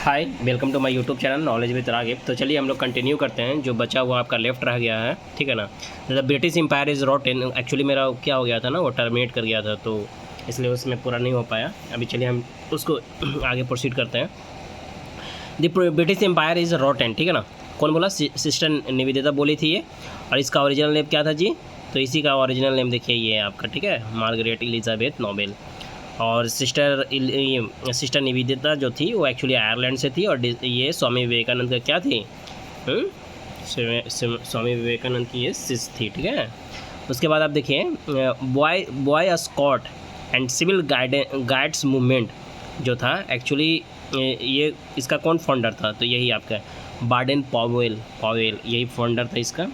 Hi, welcome to my YouTube channel knowledge with Ragib. तो चलिए हम लोग कंटिन्यू करते हैं, जो बचा हुआ आपका लेफ्ट रह गया है, ठीक है ना। The British empire is rotten. Actually मेरा क्या हो गया था ना, वो टर्मिनेट कर गया था, तो इसलिए उसमें पूरा नहीं हो पाया। अभी चलिए हम उसको आगे प्रोसीड करते हैं। The British empire is rotten, ठीक है ना। कौन बोला? सिस्टर निवेदिता बोली थी ये। और इसका ओरिजिनल नेम क्या था जी? तो इसी का ओरिजिनल नेम देखिए ये है आपका, ठीक है, मार्गरेट एलिजाबेथ नोबेल। और सिस्टर निवेदिता जो थी वो एक्चुअली आयरलैंड से थी, और ये स्वामी विवेकानंद का क्या थी? स्वामी विवेकानंद की ये सिस्ट थी, ठीक है। उसके बाद आप देखिए boy scout and civil guides movement जो था, एक्चुअली ये इसका कौन फाउंडर था? तो यही आपका बार्डन पावेल यही फाउंडर था इसका।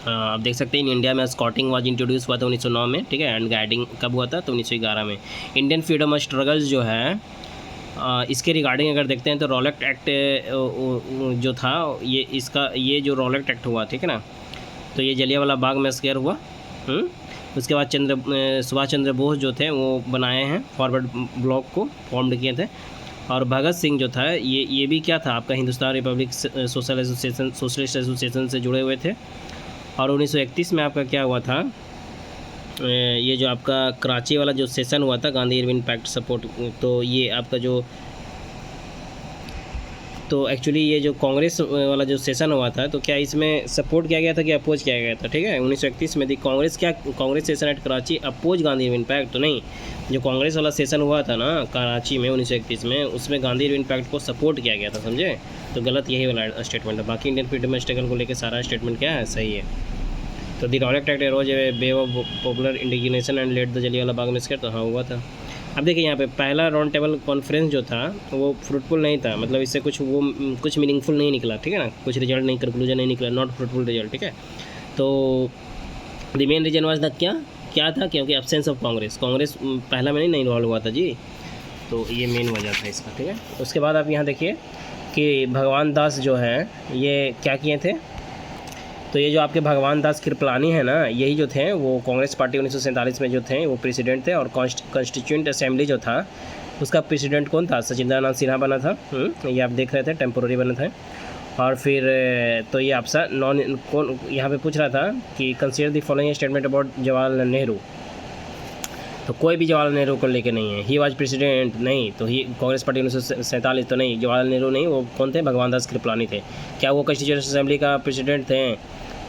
आप देख सकते हैं इन इंडिया में स्कॉटिंग वाज इंट्रोड्यूस हुआ था 1909 में, ठीक है। एंड गाइडिंग कब हुआ था? तो 1911 में। इंडियन फ्रीडम स्ट्रगल्स जो है इसके रिगार्डिंग अगर देखते हैं तो रॉलेट एक्ट जो था ये जो रॉलेट एक्ट हुआ, ठीक है ना। तो ये जलियांवाला बाग में स्क्वायर हुआ। उसके बाद सुभाष चंद्र बोस जो थे वो बनाए हैं, फॉरवर्ड ब्लॉक को फॉर्म्ड किए थे। और भगत सिंह जो था ये भी क्या था आपका? हिंदुस्तान रिपब्लिक सोशलिस्ट एसोसिएशन से जुड़े हुए थे। और 1931 में आपका क्या हुआ था? ये जो आपका कराची वाला जो सेशन हुआ था, गांधी इरविन पैक्ट सपोर्ट, तो ये आपका जो एक्चुअली ये जो कांग्रेस वाला जो सेशन हुआ था, तो क्या इसमें सपोर्ट किया गया था कि अपोज किया गया था? ठीक है, 1931 में the Congress session at Karachi oppose Gandhi Irwin pact. तो नहीं, जो कांग्रेस वाला सेशन हुआ था ना कराची में 1931 में, उसमें गांधी इरविन पैक्ट को सपोर्ट किया गया था, समझे? तो गलत यही वाला स्टेटमेंट है। बाकी इंडियन फ्रीडम स्ट्रगल को लेकर सारा स्टेटमेंट क्या है, सही है। तो the Rowlatt act rose wave of popular indignation and led the Jallianwala Bagh में स्क्वायर, तो हाँ हुआ था। अब देखिए यहाँ पे पहला राउंड टेबल कॉन्फ्रेंस जो था वो फ्रूटफुल नहीं था, मतलब इससे कुछ मीनिंगफुल नहीं निकला, ठीक है ना। कुछ रिजल्ट नहीं, कंक्लूजन नहीं निकला, नॉट फ्रूटफुल रिजल्ट, ठीक है। तो the main reason was the क्या था? क्योंकि एब्सेंस ऑफ कांग्रेस पहला में नहीं इन्वॉल्व हुआ था जी, तो ये मेन वजह था इसका, ठीक है। उसके बाद आप यहाँ देखिए कि भगवान दास जो है ये क्या किए थे? तो ये जो आपके भगवान दास कृपलानी है ना, यही जो थे वो कांग्रेस पार्टी 1947 में जो थे वो प्रेसिडेंट थे। और कॉन्स्टिट्यूंट असेंबली जो था उसका प्रेसिडेंट कौन था? सचिंद्रनाथ सिन्हा बना था। ये आप देख रहे थे, टेम्पोररी बना था। और फिर तो ये आपसा कौन यहाँ पे पूछ रहा था कि consider the following statement about Jawaharlal Nehru. तो कोई भी जवाहरलाल नेहरू को लेके नहीं है। ही वाज प्रेसिडेंट नहीं, तो ही कांग्रेस पार्टी 1947 तो नहीं, जवाहरलाल नेहरू नहीं, वो कौन थे? भगवान दास कृपलानी थे। क्या वो कॉन्स्टिट्यूंट असेंबली का प्रेसिडेंट थे?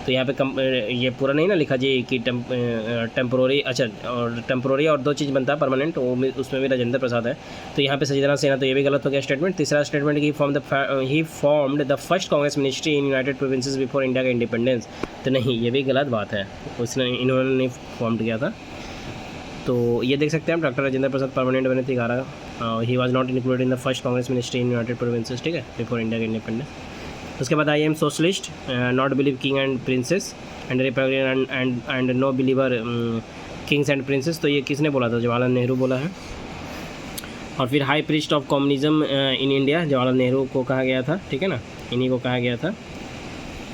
तो यहाँ पे ये पूरा नहीं ना लिखा जी कि टेम्पोररी, अच्छा, और टेम्पोररी और दो चीज़ बनता है परमानेंट, वो उसमें भी राजेंद्र प्रसाद है। तो यहाँ पे सचिंद्रनाथ सिन्हा, तो ये भी गलत हो गया स्टेटमेंट। तीसरा statement he formed the first Congress ministry in United provinces before India का इंडिपेंडेंस। तो नहीं, ये भी गलत बात है, इन्होंने नहीं फॉर्म किया था। तो ये देख सकते हैं डॉक्टर राजेंद्र प्रसाद परमानेंट बने थे 11। He was not included in the first Congress ministry in United Provinces, ठीक है, बिफोर इंडिया का इंडिपेंडेंस। उसके बाद I am socialist, not believe king and princes and republican and no believer kings and princes. तो ये किसने बोला था? जवाहरलाल नेहरू बोला है। और फिर high priest of communism in India, Jawaharlal Nehru को कहा गया था, ठीक है ना, इन्हीं को कहा गया था।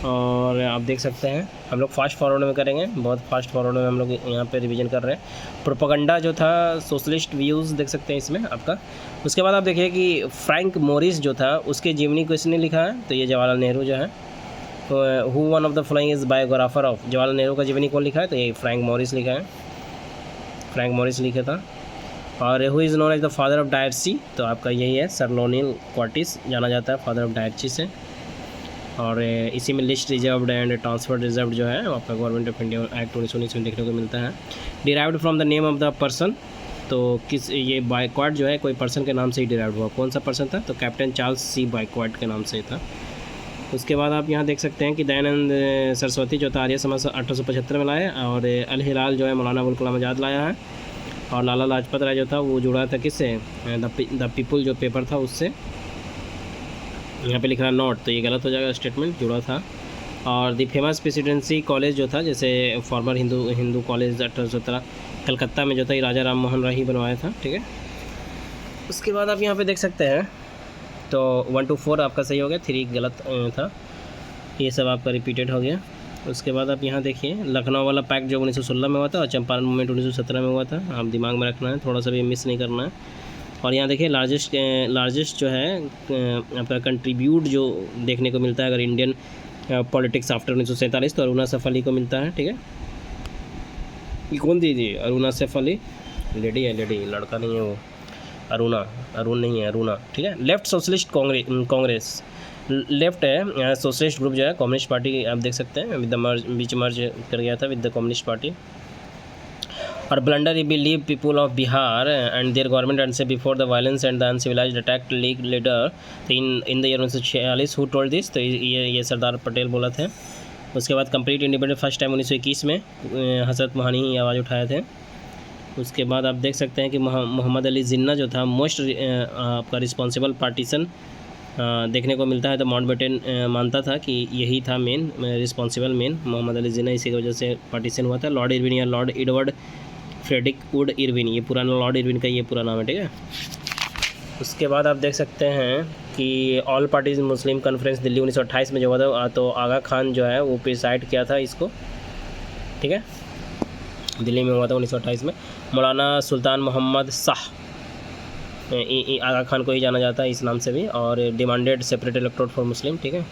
और आप देख सकते हैं हम लोग फास्ट फॉरवर्ड में करेंगे, बहुत फास्ट फॉरवर्ड में हम लोग यहाँ पे रिवीजन कर रहे हैं। प्रोपेगेंडा जो था सोशलिस्ट व्यूज़ देख सकते हैं इसमें आपका। उसके बाद आप देखिए कि फ्रैंक मोरिस जो था उसके जीवनी को इसने लिखा है, तो ये जवाहरलाल नेहरू जो है। तो who one of the following is biographer of Jawaharlal Nehru का जीवनी कौन लिखा है? तो ये फ्रैंक मोरिस लिखा है, फ्रैंक मोरिस लिखा था। और who is known as the father of dyarchy, तो आपका यही है, सर लोनियल क्वार्टिस जाना जाता है फादर ऑफ डायरेक्सी से। और इसी में list reserved and transfer reserve जो है आपका गवर्नमेंट ऑफ इंडिया एक्ट 1919 में देखने को मिलता है। Derived from the name of the person, तो ये बाइकॉट जो है कोई पर्सन के नाम से ही डिराइव्ड हुआ। कौन सा पर्सन था? तो कैप्टन चार्ल्स सी बाइकॉट के नाम से था। उसके बाद आप यहाँ देख सकते हैं कि दयानंद सरस्वती जो था आर्य समाज 1875 में लाए। और अल हिलाल जो है मौलाना अबुल कलाम आज़ाद लाया है। और लाला लाजपत राय जो था वो जुड़ा था किससे? द पीपुल जो पेपर था उससे। यहाँ पे लिख रहा नोट, तो ये गलत हो जाएगा, स्टेटमेंट जुड़ा था। और द फेमस प्रेसिडेंसी कॉलेज जो था, जैसे फॉर्मर हिंदू कॉलेज 1817 कलकत्ता में जो था, ये राजा राम मोहन राय ही बनवाया था, ठीक है। उसके बाद आप यहाँ पे देख सकते हैं तो 1 to 4 आपका सही हो गया, 3 गलत था, ये सब आपका रिपीटेड हो गया। उसके बाद आप यहाँ देखिए लखनऊ वाला पैक्ट जो 1916 में हुआ था और चंपारण मूवमेंट 1917 में हुआ था, आप दिमाग में रखना है, थोड़ा सा भी मिस नहीं करना है। और यहाँ देखिए लार्जेस्ट जो है आपका कंट्रीब्यूट जो देखने को मिलता है अगर इंडियन पॉलिटिक्स आफ्टर 1947 तो अरुणा सैफ अली को मिलता है, ठीक है। ये कौन थी अरुणा सैफ अली? लेडी है, लेडी, लड़का नहीं है वो। अरुण नहीं है, अरुणा, ठीक है। लेफ्ट सोशलिस्ट कांग्रेस लेफ्ट है, सोशलिस्ट ग्रुप जो है कम्युनिस्ट पार्टी आप देख सकते हैं विद द बीच मर्ज कर गया था विद द कम्युनिस्ट पार्टी। और blunder believe people of Bihar and their government and say before the violence and the uncivilised attack league leader in the year 1946 who told this, तो ये सरदार पटेल बोला थे। उसके बाद कंप्लीट इंडिपेंडेंट फर्स्ट टाइम 1921 में हजरत मोहानी ही आवाज़ उठाए थे। उसके बाद आप देख सकते हैं कि मोहम्मद अली जिन्ना जो था मोस्ट आपका रिस्पॉन्सिबल पार्टीशन देखने को मिलता है। तो माउंटबेटन मानता था कि यही था मेन रिस्पॉन्सिबल मोहम्मद अली जिन्ना, इसी की वजह से पार्टीशन हुआ था। लॉर्ड इरविन या lord Edward Frederick Wood Irwin, ये पुराना लॉर्ड इरविन का ये पूरा नाम है, ठीक है। उसके बाद आप देख सकते हैं कि ऑल पार्टीज मुस्लिम कॉन्फ्रेंस दिल्ली 1928 में जो हुआ था, तो आगा खान जो है वो प्रिसाइड किया था इसको, ठीक है, दिल्ली में हुआ था 1928 में। मौलाना सुल्तान मोहम्मद शाह, आगा खान को ही जाना जाता है इस नाम से भी, और demanded separate electorate for Muslim, ठीक है।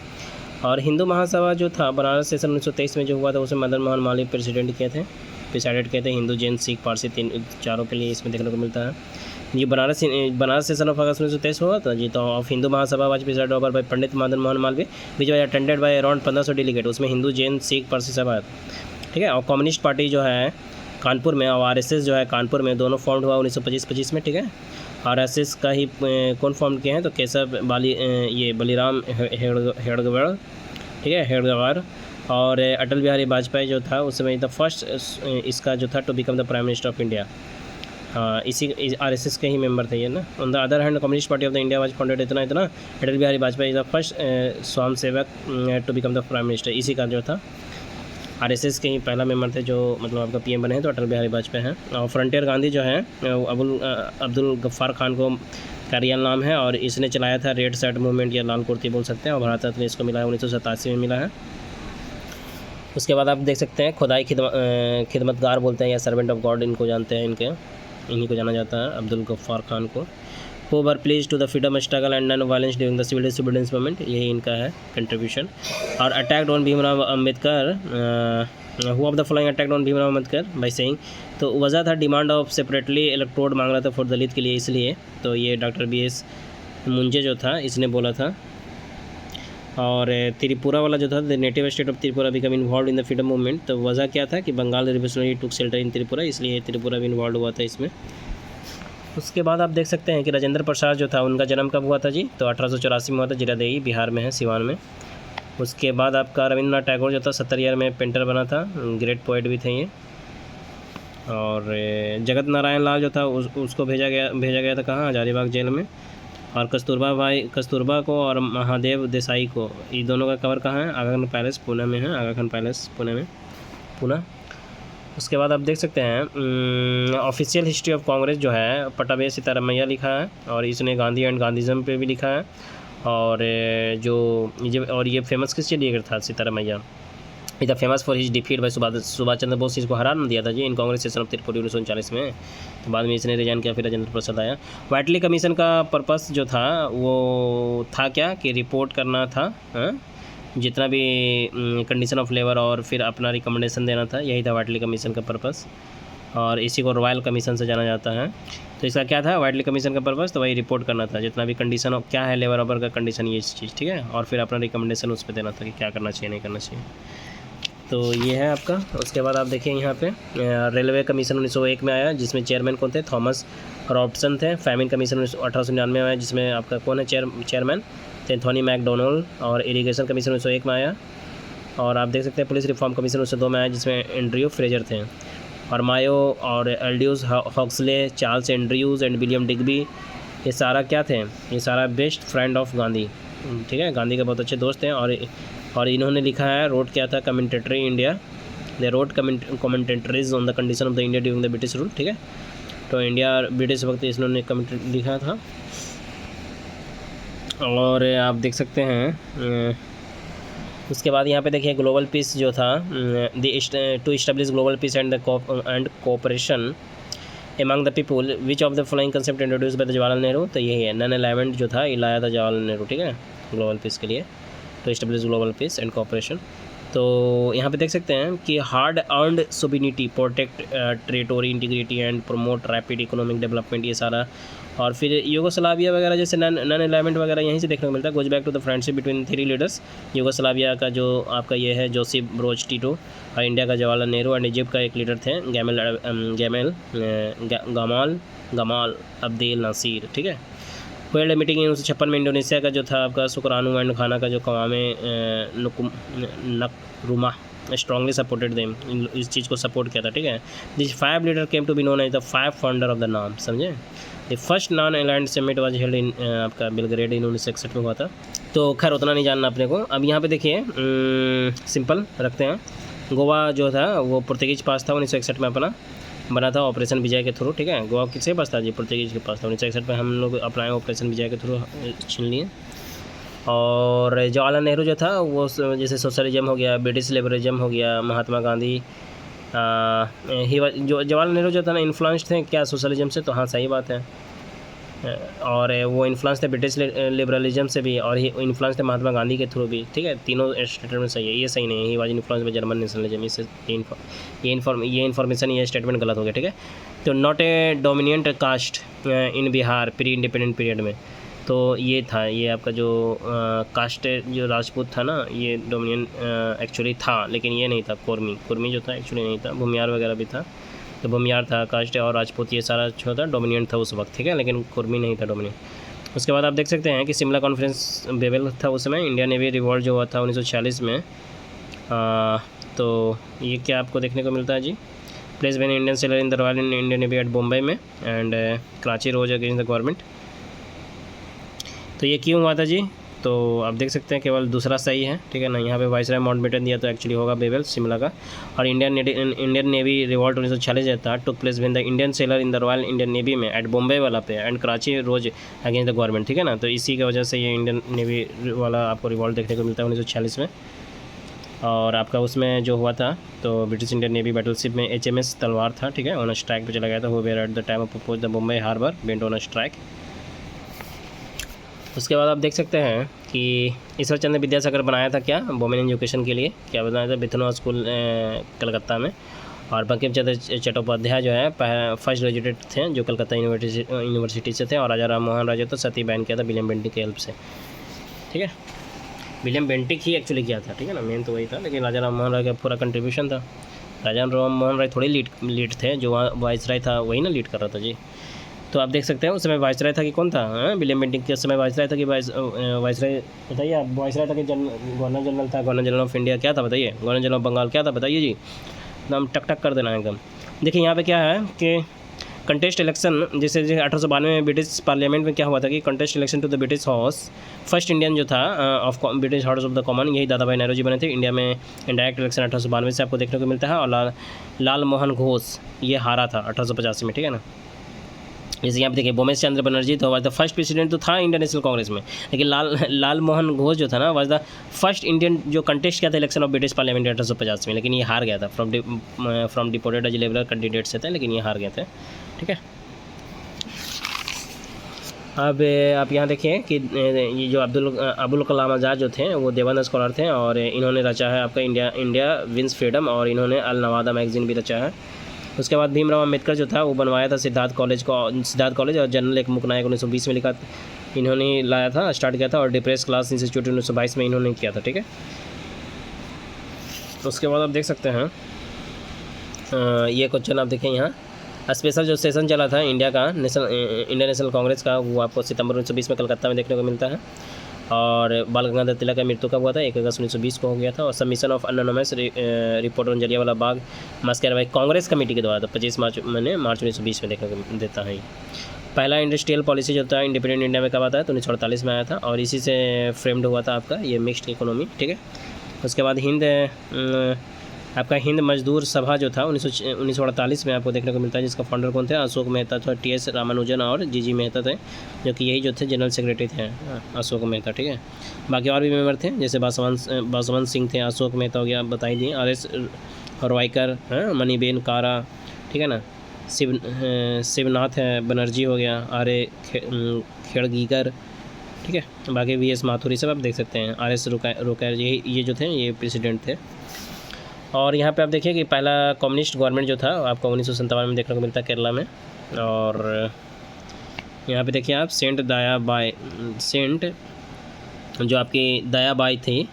और हिंदू महासभा जो था बनारस सेशन 1923 में जो हुआ था उसमें मदन मोहन मालवीय प्रेसिडेंट किए थे, प्रिसाइडेड किए थे। हिंदू, जैन, सिख, पारसी चारों के लिए इसमें देखने को मिलता है। ये बनारस सेशन ऑफ अगस्त 1923 हुआ था जी। तो of Hindu Mahasabha was presided over by Pandit Madan Mohan Malviya which was attended by around 1500 delegate. उसमें हिंदू, जैन, सिख, पारसी सब आए, ठीक है। और कम्युनिस्ट पार्टी जो है कानपुर में और आरएसएस जो है कानपुर में, दोनों फॉर्म हुआ 1925 में, ठीक है। आरएसएस का ही कौन फॉर्म किए हैं तो केशव ये बलिराम हेडगेवार, ठीक है, हेडगेवार। और अटल बिहारी वाजपेयी जो था उस समय द फर्स्ट इसका जो था to become the prime minister of India, हाँ इसी आरएसएस के ही मेंबर थे ये ना। On the other hand communist party of the India was founded इतना Atal Bihari Vajpayee the first swayamsevak to become the prime minister, इसी का जो था आरएसएस के ही पहला मेंबर थे जो मतलब आपका पीएम बने हैं तो अटल बिहारी वाजपेयी हैं। और फ्रंटियर गांधी जो है अब्दुल गफ्फार खान को का रियल नाम है, और इसने चलाया था रेड शर्ट मूवमेंट या लाल कुर्ती बोल सकते हैं, और भारत रत्न इसको मिला है 1987 में मिला है। उसके बाद आप देख सकते हैं खुदाई खिदमतगार बोलते हैं या सर्वेंट ऑफ गॉड इनको जानते हैं, इन्हीं को जाना जाता है अब्दुल गफ्फार खान को। Who were please to the freedom struggle and non violence during the civil disobedience movement, यही इनका है कंट्रीब्यूशन। और attacked on Bhimrao Ambedkar, who of the following attacked on Bhimrao Ambedkar by saying, तो वजह था डिमांड ऑफ सेपरेटली इलेक्ट्रोड मांग रहा था फॉर दलित के लिए, इसलिए तो ये डॉक्टर BS मुंजे जो था इसने बोला था। और त्रिपुरा वाला जो था the native state of Tripura become involve in the freedom movement, तो वजह क्या था कि Bengal revolutionary took shelter in Tripura, इसलिए त्रिपुरा भी इन्वॉल्व हुआ था इसमें। उसके बाद आप देख सकते हैं कि राजेंद्र प्रसाद जो था उनका जन्म कब हुआ था जी, तो 1884 में हुआ था, जीरादेई बिहार में है, सिवान में। उसके बाद आपका रविंद्रनाथ टैगोर जो था 70 ईयर में पेंटर बना था, ग्रेट पोएट भी थे ये। और जगत नारायण लाल जो था उसको भेजा गया था कहाँ, हजारीबाग जेल में। और कस्तूरबा को और महादेव देसाई को, ये दोनों का कवर कहाँ है, आगा खान पैलेस पुणे में है, आगा खान पैलेस पुणे में, पुणे। उसके बाद आप देख सकते हैं ऑफिशियल हिस्ट्री ऑफ कांग्रेस जो है पटाभे सीतारामैया लिखा है, और इसने गांधी एंड गांधीज़म पे भी लिखा है। और ये फेमस किस लिए था Sitaramayya, is the famous for his defeat by Subhash Chandra Bose, इसको हरा दिया था जी in Congress session of Tripura 1939 में। तो बाद में इसने रिजाइन किया, फिर राजेंद्र प्रसाद आया। वाइटली कमीशन का पर्पस जो था वो था क्या कि रिपोर्ट करना था जितना भी कंडीशन ऑफ लेबर, और फिर अपना रिकमेंडेशन देना था, यही था वाइटली कमीशन का पर्पस। और इसी को रॉयल कमीशन से जाना जाता है। तो इसका क्या था वाइटली कमीशन का पर्पस, तो वही रिपोर्ट करना था जितना भी कंडीशन ऑफ क्या है लेबर ऑबर का कंडीशन, ये चीज़, ठीक है। और फिर अपना रिकमेंडेशन उस पर देना था कि क्या करना चाहिए नहीं करना चाहिए। तो ये है आपका। उसके बाद आप देखिए यहाँ पे रेलवे कमीशन 1901 में आया, जिसमें चेयरमैन कौन थे, थॉमस रॉबर्टसन थे। फैमिन कमीशन 1899 में आया, जिसमें आपका कौन है चेयरमैन, एंथोनी मैकडोनल्ड। और इरिगेशन कमीशन 1901 में आया। और आप देख सकते हैं पुलिस रिफॉर्म कमीशन 1902 में आया, जिसमें एंड्रयू फ्रेजर थे। और मायो और Aldous Huxley, Charles Andrews and William Digby, ये सारा क्या थे, ये सारा बेस्ट फ्रेंड ऑफ गांधी, ठीक है, गांधी के बहुत अच्छे दोस्त हैं। और इन्होंने लिखा है, रोड क्या था, commentary India, they wrote commentaries on the condition of the India during the British rule, ठीक है। तो इंडिया ब्रिटिश वक्त इन्होंने कमेंट लिखा था। और आप देख सकते हैं उसके बाद यहाँ पे देखिए ग्लोबल पीस जो था, to establish global peace and cooperation among the people which of the following concept introduce by the Jawaharlal Nehru, तो यही है नॉन अलाइनमेंट जो था ये लाया था जवाहरलाल नेहरू, ठीक है, ग्लोबल पीस के लिए, तो establish global peace and cooperation. तो यहाँ पे देख सकते हैं कि hard earned sovereignty, protect territory integrity and promote rapid economic development, ये सारा। और फिर यूगोस्लाविया वगैरह जैसे नॉन अलाइनमेंट वगैरह यहीं से देखने को मिलता है। Goes back to the friendship between 3 leaders, Yugoslavia का जो आपका ये है जोसेफ ब्रोज टिटो, और इंडिया का जवाहरलाल नेहरू, एंड इजिप्ट का एक लीडर थे गमाल अब्देल नासिर, ठीक है। वर्ल्ड मीटिंग 1956 में इंडोनेशिया का जो था आपका सुकरानू एंड खाना का जो Kwame Nkrumah strongly supported them, इस चीज़ को सपोर्ट किया था, ठीक है। This 5 leader came to be known as the 5 founder of the NAM, समझे। The first non aligned summit was held in आपका बेलग्रेड 1961 में हुआ था। तो खैर उतना नहीं जानना अपने को। अब यहाँ पे देखिए सिंपल रखते हैं। गोवा जो था वो पुर्तगीज पास था 1961 में, अपना बना था ऑपरेशन विजय के थ्रू, ठीक है। गोवा किसके पास था जी? पुर्तगीज के पास था। 1961 में हम लोग अपनाए ऑपरेशन विजय के थ्रू छीन लिए। और जवाहरलाल नेहरू जो था वो जैसे सोशलिज्म हो गया, ब्रिटिश लिबरलिज्म हो गया, महात्मा गांधी जो जवाहरलाल नेहरू जो था ना इन्फ्लुएंस्ड थे क्या सोशलिज्म से, तो हाँ सही बात है। और वो इन्फ्लुएंस थे ब्रिटिश लिबरलिज्म से भी, और इन्फ्लुएंस थे महात्मा गांधी के थ्रू भी, ठीक है। तीनों स्टेटमेंट में सही है, ये सही नहीं है। He was influence by German nationalism, इससे ये इन्फॉर्मेशन ये स्टेटमेंट गलत हो गया, ठीक है। तो not a dominant caste in Bihar pre independent period में, तो ये था, ये आपका जो कास्ट जो राजपूत था ना ये डोमिनेंट एक्चुअली था, लेकिन ये नहीं था। कुर्मी जो था एक्चुअली नहीं था, भूमियार वगैरह भी था, तो भूमियार था, कास्ट और राजपूत ये सारा जो था डोमिनेंट था उस वक्त, ठीक है, लेकिन कुर्मी नहीं था डोमिनेंट। उसके बाद आप देख सकते हैं कि शिमला कॉन्फ्रेंस बेबल था उस समय। इंडियन नेवी रिवॉल्ट जो हुआ था 1946 में, तो ये क्या आपको देखने को मिलता है जी? Place when Indian sailor in the royal Indian Navy at Bombay में and Karachi rose against the government. तो ये क्यों हुआ था जी? तो आप देख सकते हैं केवल दूसरा सही है, ठीक है ना। यहाँ पे वाइसराय माउंटबेटन दिया तो एक्चुअली होगा बेबल शिमला का। और इंडियन नेवी रिवॉल्ट 1946 था took place when the Indian sailor in the royal Indian navy में एट बॉम्बे वाला पे and Karachi rose against the government, ठीक है ना। तो इसी की वजह से ये इंडियन नेवी वाला आपको रिवॉल्ट देखने को मिलता है 1946 में। और आपका उसमें जो हुआ था तो ब्रिटिश इंडियन नेवी बैटलशिप में HMS तलवार था, ठीक है, ऑन स्ट्राइक पे चला गया था। वो were at the time of approach the Bombay harbour went on strike. उसके बाद आप देख सकते हैं कि ईश्वर चंद्र विद्यासागर बनाया था क्या वोमेन एजुकेशन के लिए, क्या बनाया था? बिथनवा स्कूल कलकत्ता में। और बंकिम चंद्र चट्टोपाध्याय जो है फर्स्ट ग्रेजुएट थे जो कलकत्ता यूनिवर्सिटी से थे। और राजा राम मोहन राय जो तो सती बैन किया था विलियम बेंटिक की हेल्प से, ठीक है। विलियम बेंटिक ही एक्चुअली किया था, ठीक है ना, मेन तो वही था, लेकिन राजा राम मोहन राय का पूरा कंट्रीब्यूशन था। राजा राम मोहन राय थोड़ी लीड थे, जो वाइसराय था वही ना लीड कर रहा था जी। तो आप देख सकते हैं उस समय वाइसराय था कि कौन था? विलियम बेंटिक के समय वाइसराय था कि वाइसराय बताइए आप? वाइसराय था कि गवर्नर जनरल था? गवर्नर जनरल ऑफ इंडिया क्या था बताइए? गवर्नर जनरल ऑफ बंगाल क्या था बताइए जी? नाम टक टक कर देना एकदम। देखिए यहाँ पे क्या है कि कंटेस्ट इलेक्शन, जैसे 1892 में ब्रिटिश पार्लियामेंट में क्या हुआ था कि contest election to the British house, first Indian जो था of British house of the common, यही दादा भाई नेहरू जी बने थे। इंडिया में इंडायरेक्ट इलेक्शन 1892 से आपको देखने को मिलता है। और लाल मोहन घोष ये हारा था 1885 में, ठीक है ना। जैसे यहाँ पे देखिए बोमेश चंद्र बनर्जी तो वाज द फर्स्ट प्रेसिडेंट तो था इंडियन नेशनल कांग्रेस में, लेकिन लाल मोहन घोष जो था ना वाज द फर्स्ट इंडियन जो कंटेस्ट किया था इलेक्शन ऑफ ब्रिटिश पार्लियामेंट 1850 में, लेकिन ये हार गया था। फ्रॉम डिपोटेड एज लिबरल कैंडिडेट से थे, लेकिन ये हार गए थे, ठीक है। अब आप यहाँ देखिए कि ये जो अब्दुल कलाम आज़ाद जो थे वो देवानंद स्कॉलर थे, और इन्होंने रचा है आपका इंडिया विंस फ्रीडम, और इन्होंने अल नवादा मैगजीन भी रचा है। उसके बाद भीमराव अम्बेडकर जो था वो बनवाया था सिद्धार्थ कॉलेज और जनरल एक मुकनायक 1920 में लिखा इन्होंने लाया था, स्टार्ट किया था। और डिप्रेस क्लास इंस्टीट्यूट 1922 में इन्होंने किया था, ठीक है। उसके बाद आप देख सकते हैं ये क्वेश्चन आप देखें यहाँ, स्पेशल जो सेशन चला था इंडियन नेशनल कांग्रेस का, वो आपको सितंबर 1920 में कलकत्ता में देखने को मिलता है। और बाल गंगाधर तिलक का मृत्यु कब हुआ था? 1 अगस्त 1920 को हो गया था। और submission of anonymous report on Jallianwala Bagh massacre by Congress committee के द्वारा था 25 मार्च 1920 में देखने को देता है। पहला इंडस्ट्रियल पॉलिसी जो था इंडिपेंडेंट इंडिया में कब आता है? तो 1948 में आया था, और इसी से फ्रेम्ड हुआ था आपका ये मिक्स्ड इकोनॉमी, ठीक है। उसके बाद आपका हिंद मजदूर सभा जो था 1948 में आपको देखने को मिलता है, जिसका फाउंडर कौन थे? अशोक मेहता था, TS रामानुजन और GG मेहता थे, जो कि यही जो थे जनरल सेक्रेटरी थे अशोक मेहता, ठीक है। बाकी और भी मेंबर थे, जैसे बासवंत सिंह थे, अशोक मेहता हो गया, बता ही दिए, RS रॉयकर, मणिबेन कारा, ठीक है ना। शिवनाथ बनर्जी हो गया, आर्य खेड़गीकर, ठीक है। बाकी VS माथुर ये सब आप देख सकते हैं। RS रुकैर ये जो थे ये प्रेसिडेंट थे। और यहाँ पे आप देखिए कि पहला कम्युनिस्ट गवर्नमेंट जो था आपको 1957 में देखने को मिलता है केरला में। और यहाँ पे देखिए आप सेंट जो आपकी दयाबाई थी,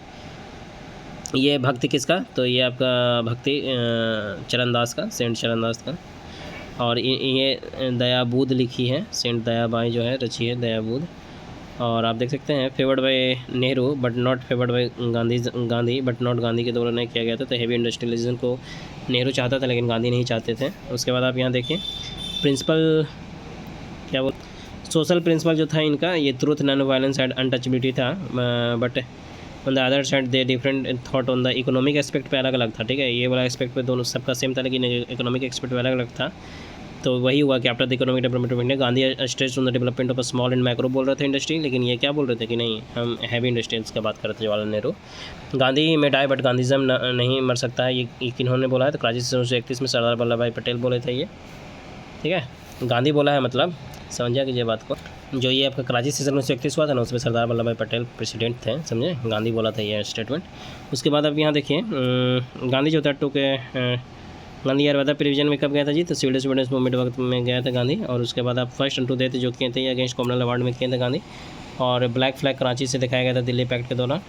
ये भक्ति किसका, तो ये आपका भक्ति चरणदास का, सेंट चरणदास का। और ये दयाबूद लिखी है, सेंट दयाबाई जो है रची है दयाबूद। और आप देख सकते हैं favoured by Nehru but not favoured by Gandhi but not Gandhi के द्वारा नहीं किया गया था। तो हेवी इंडस्ट्रियलिज्म को नेहरू चाहता था लेकिन गांधी नहीं चाहते थे। उसके बाद आप यहाँ देखिए प्रिंसिपल क्या बोल, सोशल प्रिंसिपल जो था इनका ये truth, non violence and untouchability था। But on the other side they different thought on the economic aspect पे अलग अलग था, ठीक है। ये वाला एस्पेक्ट पे दोनों सबका सेम था लेकिन इकोनॉमिक एस्पेक्ट पे अलग अलग था। तो वही हुआ कि after the economic development Gandhi stressed on the development of a small and micro बोल रहे थे इंडस्ट्री, लेकिन ये क्या बोल रहे थे कि नहीं हम हैवी इंडस्ट्रीज का बात कर रहे थे जवाहरलाल नेहरू। गांधी में डाई बट गांधीज़म नहीं मर सकता है, ये किन्होंने बोला है, तो क्रांति 1931 में सरदार वल्लभ भाई पटेल बोले थे ये, ठीक है। गांधी बोला है मतलब समझिए कीजिए बात को। जो ये आपका कराची सेशन 1931 हुआ था ना उसमें सरदार वल्लभ भाई पटेल प्रेसिडेंट थे, समझे, गांधी बोला था ये स्टेटमेंट। उसके बाद आप यहाँ देखिए गांधी जो था गांधी यार वेदर प्रिविजन में कब गया था जी, तो सिविल डिसोबीडियंस मूवमेंट वक्त में गया था गांधी। और उसके बाद आप फर्स्ट एंड टू डेथ जो किए थे अगेंस्ट कॉमनवेल्थ अवार्ड में किए थे गांधी। और ब्लैक फ्लैग कराची से दिखाया गया था दिल्ली पैक्ट के दौरान,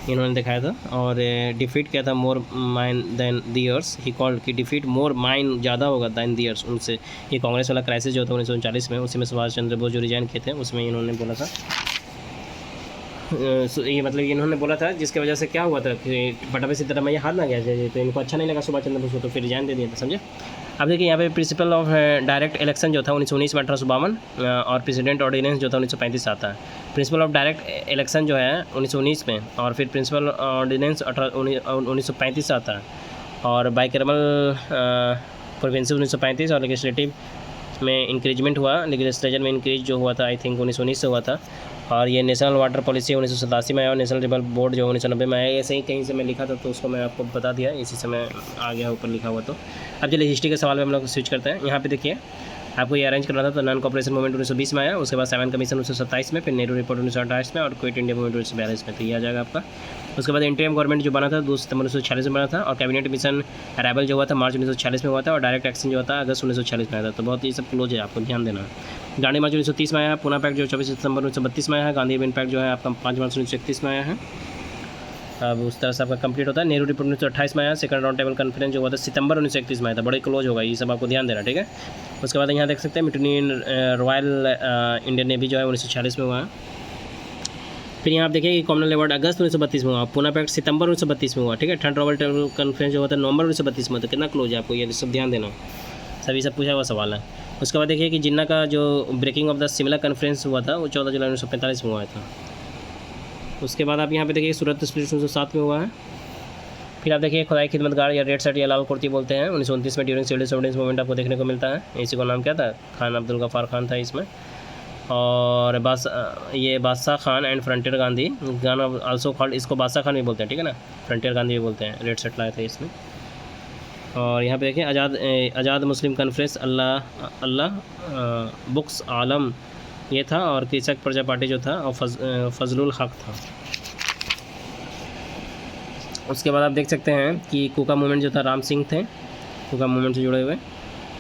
इन्होंने दिखाया था। और डिफीट किया था more mine than theirs, he called कि डिफीट मोर माइन ज़्यादा होगा दैन दियर्स उनसे। ये कांग्रेस वाला क्राइसिस जो था 1939 में, उसी में सुभाष चंद्र बोस जो रिजाइन किए थे उसमें इन्होंने बोला था। ये मतलब इन्होंने बोला था जिसकी वजह से क्या हुआ था कि पटापे सिद्धरामैया हाथ ना गया जाए, तो इनको अच्छा नहीं लगा सुभाष चंद्र बोस को, तो फिर रिजाइन दे दिया था, समझे। अब देखिए यहाँ पे प्रिंसिपल ऑफ डायरेक्ट इलेक्शन जो था 1919 में 1852 और प्रेसिडेंट ऑर्डिनेंस जो था 1935 आता है। प्रिंसिपल ऑफ डायरेक्ट इलेक्शन जो है 1919 में, और फिर प्रिंसिपल ऑर्डिनेंस 1935 आता है। और बाइकर्मल प्रोविंस 1935 और लेजिस्लेटिव में इंक्रीजमेंट हुआ, लेजिस्लेचर में इंक्रीज जो हुआ था आई थिंक 1919 से हुआ था। और ये नेशनल वाटर पॉलिसी 1987 में आया और नेशनल रिवर बोर्ड जो 1990 में आया। ऐसे ही कहीं से मैं लिखा था तो उसको मैं आपको बता दिया, इसी से मैं आ गया ऊपर लिखा हुआ। तो अब चलिए हिस्ट्री के सवाल में हम लोग स्विच करते हैं। यहाँ पे देखिए आपको ये अरेंज करना था, तो नॉन कॉपरेशन मूवमेंट 1920 में आया, उसके बाद 7 कमीशन 1927 में, फिर नेहरू रिपोर्ट 1928 में और क्विट इंडिया मूवमेंट 1942 में, तो ये आ जाएगा आपका। उसके बाद इंटरिम गवर्नमेंट जो बना था 2 सितंबर 1946 में बना था, और कैबिनेट मिशन अराइवल जो हुआ था मार्च 1946 में हुआ था, और डायरेक्ट एक्शन जो होता है अगस्त 1946 में आया था। तो बहुत ही सब क्लोज है, आपको ध्यान देना है। गांधी मार्च 1930 में आया है, पूना पैक्ट जो 24 सितंबर 1932 में आया है, गांधी अर्बन पैक्ट जो है आपका 5 मार्च 1931 में आया है। अब उस तरह से आपका कंप्लीट होता है। नेहरू रिपोर्ट 1928 में आया, सेकंड राउंड टेबल कॉन्फ्रेंस जो हुआ था सितंबर 1931 में आया था, बड़े क्लोज होगा, ये सब आपको ध्यान देना, ठीक है। उसके बाद यहाँ देख सकते हैं मिटनी रॉयल इंडियन नेवी जो है 1946 में हुआ है। फिर यहाँ आप देखिए कि कॉमनवेल्थ अवार्ड अगस्त 1932 में हुआ, पूना पैक्ट सितंबर 1932 में हुआ, ठीक है। थर्ड राउंड टेबल कॉन्फ्रेंस जो होता है नवंबर 1932 में, तो कितना क्लोज है, आपको ये सब ध्यान देना, सभी सब पूछा हुआ सवाल है। उसके बाद देखिए कि जिन्ना का जो breaking of the Simla conference हुआ था वो 14 जुलाई 1945 में हुआ था। उसके बाद आप यहाँ पे देखिए सूरत स्प्लिट 1907 में हुआ है। फिर आप देखिए खुदाई खिदमतगार या रेड शर्ट या लाल कुर्ती बोलते हैं 1929 में ड्यूरिंग सिविल डिसोबीडियंस मूवमेंट आपको देखने को मिलता है। इसी को नाम क्या था, खान अब्दुल गफ्फार खान था इसमें। और ये बादशाह खान एंड फ्रंटियर गांधी गाना आल्सो कॉल्ड, इसको बादशाह खान भी बोलते हैं, ठीक है ना, फ्रंटियर गांधी भी बोलते हैं, रेड शर्ट लाए थे इसमें। और यहाँ पे देखिए आज़ाद मुस्लिम कॉन्फ्रेंस अल्लाह बुक्स आलम ये था, और कृषक प्रजा पार्टी जो था और फजलुल हक था। उसके बाद आप देख सकते हैं कि कुका मूवमेंट जो था राम सिंह थे, कुका मूवमेंट से जुड़े हुए।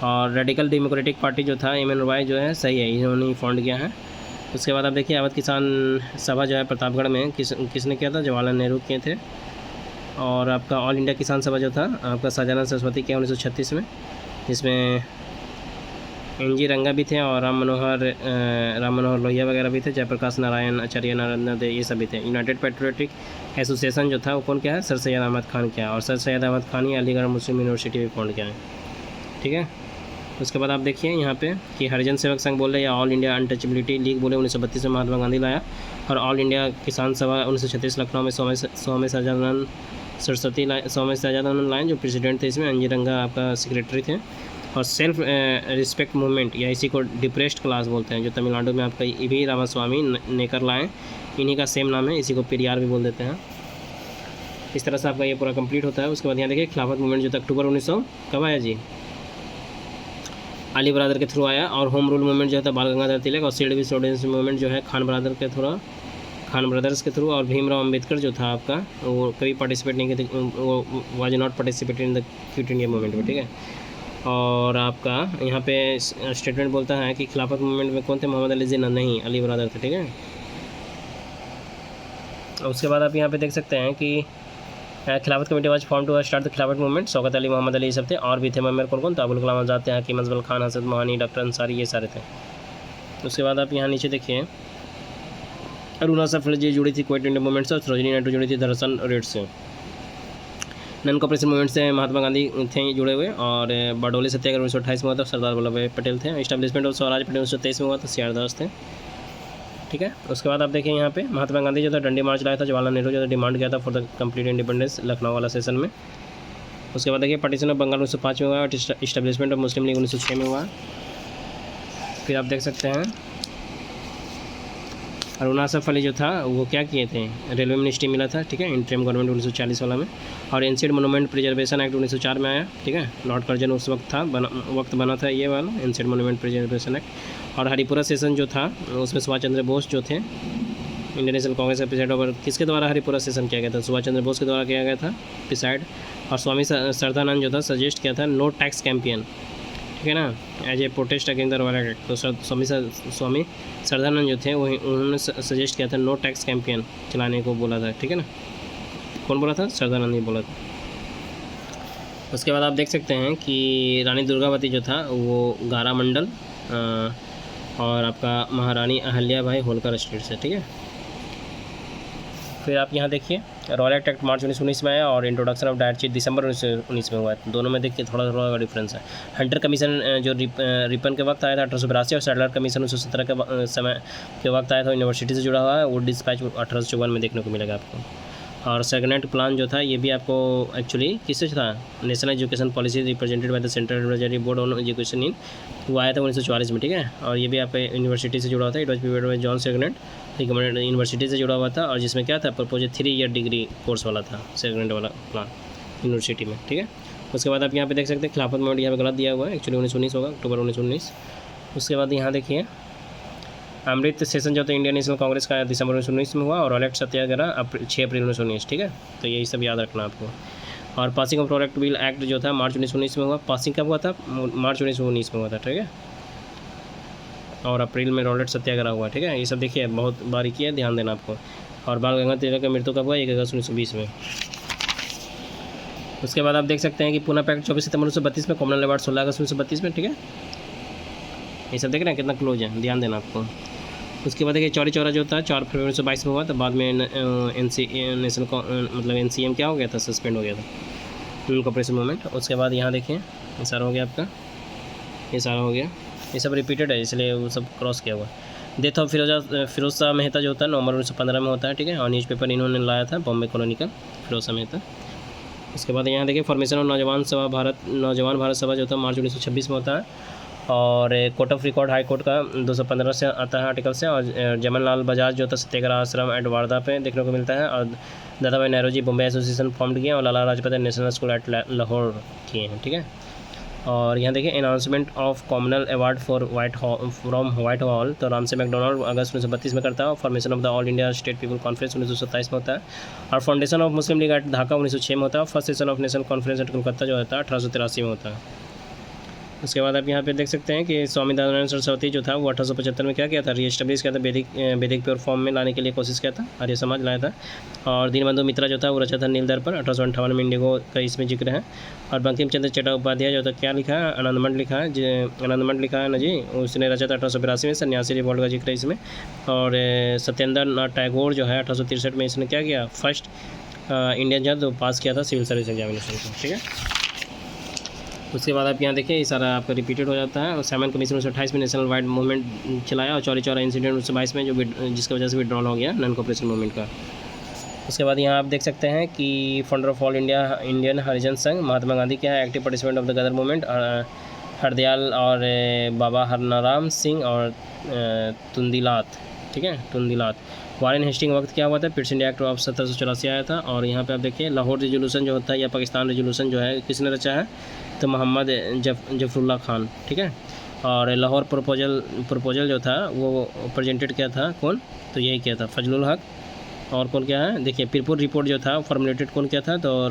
और रेडिकल डेमोक्रेटिक पार्टी जो था एम एन रॉय जो है, सही है, इन्होंने फाउंड किया है। उसके बाद आप देखिए अवध किसान सभा जो है प्रतापगढ़ में किसने किया था, जवाहरलाल नेहरू किए थे। और आपका ऑल इंडिया किसान सभा जो था आपका शाहजानंद सरस्वती किया 1936 में, जिसमें NG रंगा भी थे और राम मनोहर लोहिया वगैरह भी थे, जयप्रकाश नारायण आचार्य नारायण दे ये सभी थे। यूनाइटेड पेट्रियोटिक एसोसिएशन जो था वो कौन क्या है, सर सैयद अहमद खान क्या, और सर सैयद अहमद खान ही अलीगढ़ मुस्लिम यूनिवर्सिटी भी फाउंड किया है, ठीक है। उसके बाद आप देखिए यहाँ पे कि हरिजन सेवक संघ बोले या ऑल इंडिया अनटचेबिलिटी लीग बोले 1932 में महात्मा गांधी लाया। और ऑल इंडिया किसान सभा 1936 लखनऊ में सौम्य सजानंद सरस्वती सौम्य सजानंद लाइन जो प्रेसिडेंट थे इसमें, NG रंगा आपका सेक्रेटरी थे। और सेल्फ रिस्पेक्ट मूवमेंट या इसी को डिप्रेस्ड क्लास बोलते हैं, जो तमिलनाडु में आपका EV रामास्वामी नेकर लाए, इन्हीं का सेम नाम है, इसी को पेरियार भी बोल देते हैं। इस तरह से आपका ये पूरा कंप्लीट होता है। उसके बाद यहाँ देखिए खिलाफत मूवमेंट जो था अक्टूबर 1900 कब आया जी, अली ब्रदर के थ्रू आया। और होम रूल मूवमेंट जो था बाल गंगाधर तिलक, और सिविल डिसोबीडियंस मूवमेंट जो है खान ब्रदर्स के थ्रू। और भीमराव अम्बेडकर जो था आपका वो कभी पार्टिसिपेट नहीं किए थे, वो was not participated in the quit India movement में, ठीक है। और आपका यहाँ पे स्टेटमेंट बोलता है कि खिलाफत मूवमेंट में कौन थे, मोहम्मद अली जिन्ना, नहीं अली ब्रदर थे, ठीक है। उसके बाद आप यहाँ पे देख सकते हैं कि Khilafat committee was form to start the Khilafat movement. Shaukat Ali, Mohammad Ali सब थे, और भी थे मेंबर कौन तो अबुल कलाम आज़ाद थे, हकीम अजमल खान, हसरत मोहानी, डॉक्टर अंसारी, ये सारे थे। उसके बाद आप यहाँ नीचे देखिए अरुणा सफल जी जुड़ी थी क्विट इंडिया मूवमेंट से, और सरोजिनी नायडू जुड़ी थी दरअसल रेड से। नन कॉपरेशन मूवमेंट से महात्मा गांधी थे जुड़े हुए, और बारडोली सत्याग्रह 1928 में हुआ था, सरदार वल्लभ भाई पटेल थे। इस्टेब्लिशमेंट ऑफ स्वराज पार्टी 1923 में हुआ था, सीआर दास थे, ठीक है। उसके बाद आप देखिए यहाँ पे महात्मा गांधी जो था डंडी मार्च लाया था, जवाहरलाल नेहरू जो था डिमांड किया था for the complete independence, Lucknow वाला सेशन में। उसके बाद देखिए पार्टीशन ऑफ बंगाल 1905 में हुआ, और इस्टेब्लिशमेंट ऑफ मुस्लिम लीग 1906 में हुआ। फिर आप देख सकते हैं अरुणा सफ अली जो था वो क्या किए थे, रेलवे मिनिस्ट्री मिला था, ठीक है, इंटरिम गवर्नमेंट 1940 वाला में। और एंशिएंट मोनूमेंट प्रिजर्वेशन एक्ट 1904 में आया, ठीक है। लॉर्ड कर्जन उस वक्त बना था ये वाला एंशिएंट मोनूमेंट प्रिजर्वेशन एक्ट। और हरिपुरा सेशन जो था उसमें सुभाष चंद्र बोस जो थे इंडियन नेशनल कांग्रेस का प्रेसिडेंट, और किसके द्वारा हरिपुरा सेशन किया गया था, सुभाष चंद्र बोस के द्वारा किया गया था प्रिसाइड। और स्वामी श्रद्धानंद जो था सजेस्ट किया था नो टैक्स कैंपेन, ठीक है ना, as a protest against the Rowlatt act. तो स्वामी श्रद्धानंद जो थे वही उन्होंने सजेस्ट किया था नो टैक्स कैंपेन चलाने को बोला था, ठीक है ना। कौन बोला था, श्रद्धानंद ही बोला था। उसके बाद आप देख सकते हैं कि रानी दुर्गावती जो था वो गारा मंडल और आपका महारानी अहल्याबाई होलकर स्टेट से, ठीक है। फिर आप यहाँ देखिए रॉयल एक्ट मार्च 1919 में आया, और इंट्रोडक्शन ऑफ डायट चीफ दिसंबर 1919 में हुआ है। दोनों में देखिए थोड़ा थोड़ा डिफरेंस है। हंटर कमीशन जो रिपन के वक्त आया था 1882, और सैडलर कमीशन 1917 के समय के वक्त आया था, यूनिवर्सिटी से जुड़ा हुआ है, वो डिस्पैच 1854 में देखने को मिलेगा आपको। और सेगनेट प्लान जो था ये भी आपको एक्चुअली किससे था, national education policy represented by the central advisory board on education in, वो आया था 1944 में, ठीक है। और ये भी आपका यूनिवर्सिटी से जुड़ा हुआ था, it was prepared by John Sargent, recommended university से जुड़ा हुआ था। और जिसमें क्या था प्रपोज 3 ईयर डिग्री कोर्स वाला था सेगनेट वाला प्लान यूनिवर्सिटी में, ठीक है। उसके बाद आप यहाँ पे देख सकते हैं खिलाफत मूवमेंट यहाँ पे गलत दिया हुआ है, एक्चुअली 1919 होगा, अक्टूबर 1919। उसके बाद यहाँ देखिए अमृत सेशन जो था इंडियन नेशनल कांग्रेस का दिसंबर 1919 में हुआ, और रॉयल एक्ट सत्याग्रह 6 अप्रैल 1919, ठीक है। तो यही सब याद रखना आपको। और passing of royal act bill act जो था मार्च 1919 में हुआ, पासिंग कब हुआ था, मार्च 1919 में हुआ था, ठीक है। और अप्रैल में रॉयल एक्ट सत्याग्रह हुआ, ठीक है। ये सब देखिए बहुत बारीकी है, ध्यान देना आपको। और बाल गंगाधर तिलक की मृत्यु कब हुआ, 1 अगस्त 1920 में। उसके बाद आप देख सकते हैं कि पूना पैक्ट 24 सितंबर 1932 में, कॉमनवेल्थ अवार्ड 16 अगस्त 1932 में, ठीक है। ये सब देख रहे हैं कितना क्लोज है, ध्यान देना आपको। उसके बाद देखिए चौरी चौरा जो था 4 फरवरी 1922 में हुआ, तो बाद में नेशनल मतलब NCM क्या हो गया था, सस्पेंड हो गया था, नॉन कॉपरेशन मूवमेंट। उसके बाद यहाँ देखिए ये सारा हो गया आपका, ये सारा हो गया, ये सब रिपीटेड है इसलिए वो सब क्रॉस किया हुआ। डेथ ऑफ फिरोज शाह मेहता जो होता है नवंबर 1915 में होता है, ठीक है। और न्यूज़पेपर इन्होंने लाया था बॉम्बे कॉलोनिकल, फिरोज शाह मेहता। उसके बाद यहाँ देखिए फॉर्मेशन ऑफ नौजवान भारत सभा जो था मार्च 1926 में होता है। और court of record high court का 215 से आता है आर्टिकल से। और जमनलाल बजाज जो था सत्याग्रह आश्रम एट वार्धा पे देखने को मिलता है। और Dadabhai Nehru ji Bombay Association form किए, और Lala Lajpat Rai National School at Lahore किए हैं, ठीक है। और यहाँ देखिए announcement of Commonwealth Award for from Whitehall, तो रामसे मैकडोनाल्ड अगस्त 1932 में करता है। और formation of the All India State People Conference 1927 में होता है। और foundation of Muslim League at Dhaka 1906 में होता है। और first session of national conference eight Kolkata जो होता है 1883 में होता है। उसके बाद आप यहाँ पे देख सकते हैं कि स्वामी दयानंद सरस्वती जो था वो 1875 में क्या किया था, रीएस्टेब्लिश किया था, वैदिक प्योर फॉर्म में लाने के लिए कोशिश किया था, आर्य समाज लाया था। और दीनबंधु मित्रा जो था वो रचा था नील दर्पण पर 1858 में, इंडिगो का इसमें जिक्र है। और बंकिम चंद्र चट्टोपाध्याय जो था क्या लिखा है, आनंदमठ लिखा है, आनंदमठ लिखा है ना जी, उसने रचा था 1882 में, सन्यासी रिवॉल्ट का जिक्र है इसमें। और सत्येंद्र नाथ टैगोर जो है 1863 में इसने क्या किया, फर्स्ट इंडियन जो पास किया था सिविल सर्विस एग्जामिनेशन को, ठीक है। उसके बाद आप यहाँ देखिए ये सारा आपका रिपीटेड हो जाता है। और साइमन कमीशन 1928 में नेशनल वाइड मूवमेंट चलाया। और चौरी चौरा इंसिडेंट 1922 में जो जिसकी वजह से विड्रॉल हो गया नॉन कॉपरेशन मूवमेंट का। उसके बाद यहाँ आप देख सकते हैं कि founder of all Indian Harijan Sangh Mahatma Gandhi क्या है, active participant of the Ghadar movement Hardayal और बाबा हरनाराम सिंह और तुंदीलात, ठीक है, तुंदीलात। वारेन हेस्टिंग वक्त क्या हुआ था, पिट्स इंडिया एक्ट ऑफ 1784 आया था। और यहाँ पे आप देखिए लाहौर रेजोल्यूशन जो होता है या पाकिस्तान रेजोल्यूशन जो है किसने रचा है, तो मोहम्मद जफरुल्लाह खान, ठीक है। और लाहौर प्रपोजल जो था वो प्रेजेंटेड किया था कौन, तो यही किया था फजलुल हक। और कौन क्या है देखिए, पीरपुर रिपोर्ट जो था फॉर्मुलेटेड कौन किया था, तो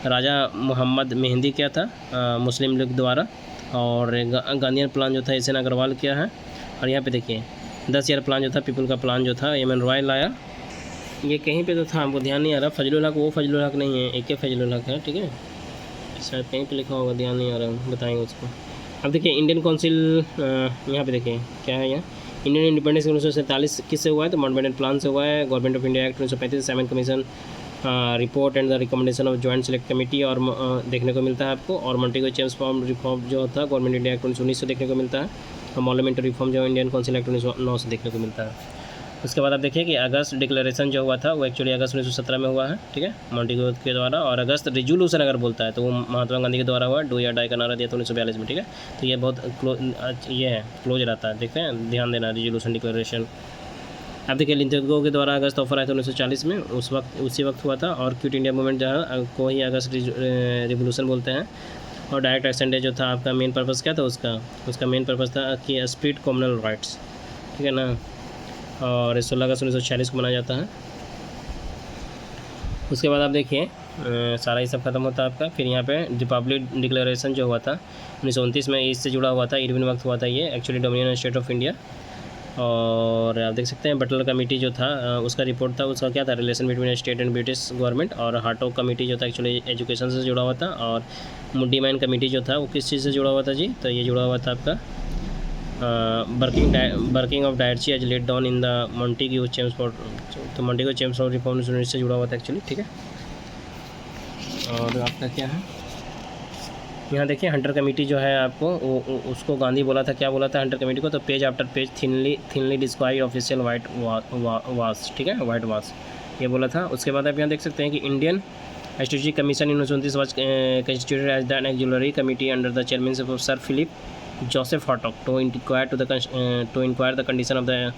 राजा मोहम्मद मेहंदी किया था मुस्लिम लीग द्वारा। और गांधीयन प्लान जो था एस एन अग्रवाल किया है। और यहाँ पे देखिए 10 ईयर प्लान जो था पीपल का प्लान जो था एम एन रॉय लाया। ये कहीं पे तो था, हमको ध्यान नहीं आ रहा। फजलुल हक वो फजलुल हक नहीं है, एक फजलुल हक है, ठीक है, शायद कहीं पे लिखा होगा, ध्यान नहीं आ रहा, बताएंगे उसको। अब देखिए इंडियन काउंसिल, यहाँ पे देखिए क्या है, यहाँ इंडियन इंडिपेंडेंस 1947 किससे हुआ है, तो माउंटबेटन प्लान से हुआ है। Government of India act 1935, 7 commission report and the recommendation of joint select committee और देखने को मिलता है आपको। और मॉन्टेगो चेम्स फॉर्म रिफॉर्म जो था गवर्नमेंट इंडिया एक्ट 1919 से देखने को मिलता है। और मॉलमेंट रिफॉर्म जो इंडियन काउंसिल एक्ट 1909 से देखने को मिलता है। उसके बाद आप देखिए कि अगस्त डिक्लेरेशन जो हुआ था वो एक्चुअली अगस्त 1917 में हुआ है, ठीक है, मॉन्टेगो के द्वारा। और अगस्त रिजोल्यूशन अगर बोलता है तो वो महात्मा गांधी के द्वारा हुआ, डू या डाई का नारा दिया था 1942 में, ठीक है। तो ये बहुत ये है क्लोज रहता है, देखते हैं, ध्यान देना रिजोल्यूशन डिक्लेरेशन। अब देखिए लिंथगो के द्वारा अगस्त ऑफर आया था 1940 में, उसी वक्त हुआ था। और क्विट इंडिया मूवमेंट जहाँ को ही अगस्त रिवोल्यूशन बोलते हैं। और डायरेक्ट एक्शन डे जो था आपका मेन पर्पस क्या था, उसका मेन पर्पस था कि स्प्लिट कम्युनल राइट्स, ठीक है ना। और 16 अगस्त 1946 को मनाया जाता है। उसके बाद आप देखिए सारा ये सब खत्म होता है आपका। फिर यहाँ पे रिपब्लिक डिक्लेरेशन जो हुआ था 1929 में, इससे जुड़ा हुआ था, इरविन वक्त हुआ था ये actually, dominion state of India. और आप देख सकते हैं बटलर कमेटी जो था उसका रिपोर्ट था, उसका क्या था, relation between state and British government. और हार्टोग कमेटी जो था एक्चुअली एजुकेशन से जुड़ा हुआ था। और मुड्डी मैन कमेटी जो था वो किस चीज़ से जुड़ा हुआ था जी, तो ये जुड़ा हुआ था आपका working of dyarchy as laid down in the Montagu Chelmsford, तो मॉन्टेगो चेम्सफोर्ड रिफॉर्म से जुड़ा हुआ था एक्चुअली, ठीक है। और आपका क्या है यहाँ देखिए, हंटर कमेटी जो है आपको उसको गांधी बोला था, क्या बोला था हंटर कमेटी को, तो page after page thinly describe official white wash, ठीक है, वाइट वाश ये बोला था। उसके बाद आप यहाँ देख सकते हैं कि Indian strategic commission in 1929 was constituted as the auxiliary committee under the chairmanship of sir Philip Joseph Hartog to inquire the condition of the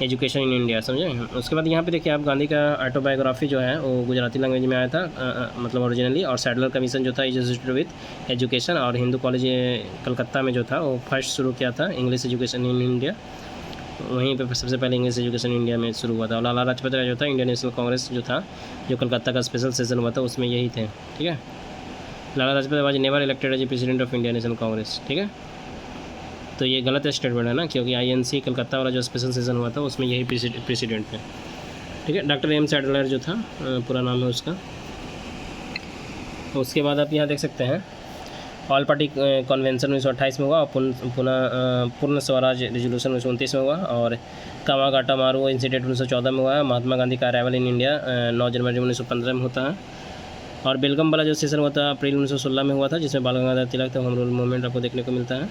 education in India, समझे। उसके बाद यहाँ पे देखिए आप गांधी का ऑटोबायोग्राफी जो है वो गुजराती लैंग्वेज में आया था, मतलब ओरिजिनली। और सैडलर कमीशन जो था इज एसोसिएटेड विद एजुकेशन। और हिंदू कॉलेज कलकत्ता में जो था वो फर्स्ट शुरू किया था इंग्लिश एजुकेशन इन इंडिया, वहीं पे सबसे पहले इंग्लिश एजुकेशन इंडिया में शुरू हुआ था। और लाला लाजपत राय जो था इंडियन नेशनल कांग्रेस जो था, जो कलकत्ता का स्पेशल सेशन हुआ था उसमें यही थे, ठीक है। Lala Lajpat was never elected as president of Indian National Congress, ठीक है। तो ये गलत स्टेटमेंट है ना, क्योंकि INC कलकत्ता वाला जो स्पेशल सेशन हुआ था उसमें यही प्रेसिडेंट है, ठीक है। डॉक्टर M सैडलर जो था पूरा नाम है उसका। उसके बाद आप यहाँ देख सकते हैं ऑल पार्टी कन्वेंशन 1928 में हुआ। और पूर्ण स्वराज रेजोल्यूशन 1929 में हुआ। और कामागाटा मारू इंसिडेंट 1914 में हुआ। महात्मा गांधी का अराइवल इन इंडिया 9 जनवरी 1915 में होता है। और बेलगम वाला जो सेशन हुआ था अप्रैल 1916 में हुआ था, जिसमें बाल गंगाधर तिलक था, होम रूल मूवमेंट आपको देखने को मिलता है।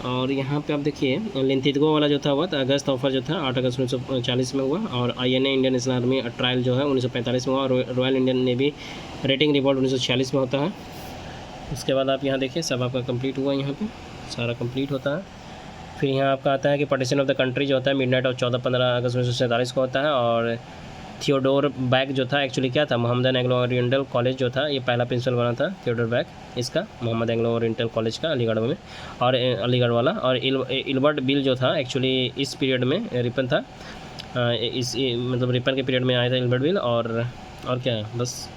और यहाँ पे आप देखिए लिंथगो वाला जो था हुआ था अगस्त ऑफर जो था 8 अगस्त 1940 में हुआ। और INA Indian national army trial जो है 1945 में हुआ। और royal Indian navy rating report 1946 में होता है। उसके बाद आप यहाँ देखिए सब आपका कंप्लीट हुआ, यहाँ पे सारा कंप्लीट होता है। फिर यहाँ आपका आता है कि पार्टीशन ऑफ द कंट्री जो होता है मिडनाइट ऑफ 14-15 अगस्त 1947 को होता है। और थियोडोर बैग जो था एक्चुअली क्या था, मोहम्मदन एंग्लो ओरिएंटल कॉलेज जो था ये पहला प्रिंसिपल बना था थियोडोर बैग, इसका मोहम्मद एंग्लो ओरिएंटल कॉलेज का अलीगढ़ में, और अलीगढ़ वाला। और इल्बर्ट बिल जो था एक्चुअली इस पीरियड में रिपन था, मतलब रिपन के पीरियड में आया था इल्बर्ट बिल। और क्या है बस।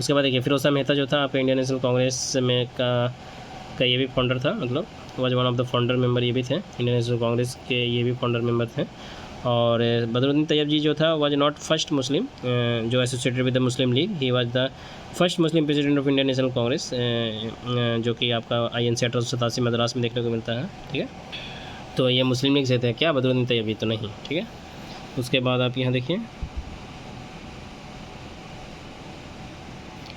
उसके बाद देखिए फिरोज शाह मेहता जो था आपका इंडियन नेशनल कांग्रेस में का ये भी फाउंडर था, मतलब was one of the founder member ये भी थे, इंडियन नेशनल कांग्रेस के ये भी फाउंडर मेंबर थे। और बदरुद्दीन तैयब जी जो था वाज नॉट फर्स्ट मुस्लिम जो associated with the Muslim league, he was the first Muslim president of Indian National Congress, जो कि आपका INC 1887 मद्रास में देखने को मिलता है, ठीक है। तो ये मुस्लिम लीग से थे क्या बदरुद्दीन तैयब जी, तो नहीं, ठीक है। उसके बाद आप यहाँ देखिए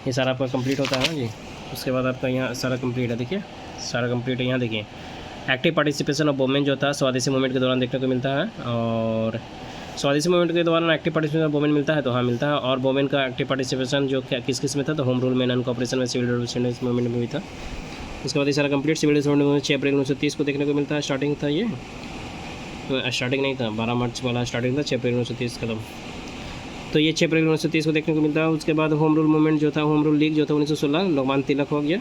ये सारा आपका कंप्लीट होता है जी। उसके बाद आपका यहाँ सारा कंप्लीट है, देखिए सारा कंप्लीट है। यहाँ देखिए एक्टिव पार्टिसिपेशन ऑफ वोमेन जो था स्वदेशी मूवमेंट के दौरान देखने को मिलता है। और स्वदेशी मूवमेंट के दौरान एक्टिव पार्टिसिपेशन ऑफ वोमेन मिलता है, तो हाँ मिलता है। और वोमेन का एक्टिव पार्टिसिपेशन जो किस किस में था, तो होम रूल में, नॉन कॉपरेशन में, सिविल डिसोबीडियंस मूवमेंट में भी था। उसके बाद ये सारा कंप्लीट सिविल डिसोबीडियंस मूवमेंट 6 अप्रैल 1930 को देखने को मिलता है, स्टार्टिंग था ये, तो स्टार्टिंग नहीं था, 12 मार्च वाला स्टार्टिंग था, 6 अप्रैल 1930 खत्म। तो ये 6 अप्रैल 1930 को देखने को मिलता है। उसके बाद होम रूल मूवमेंट जो था, होम रूल लीग जो था 1916 लोकमान्य तिलक हो गया।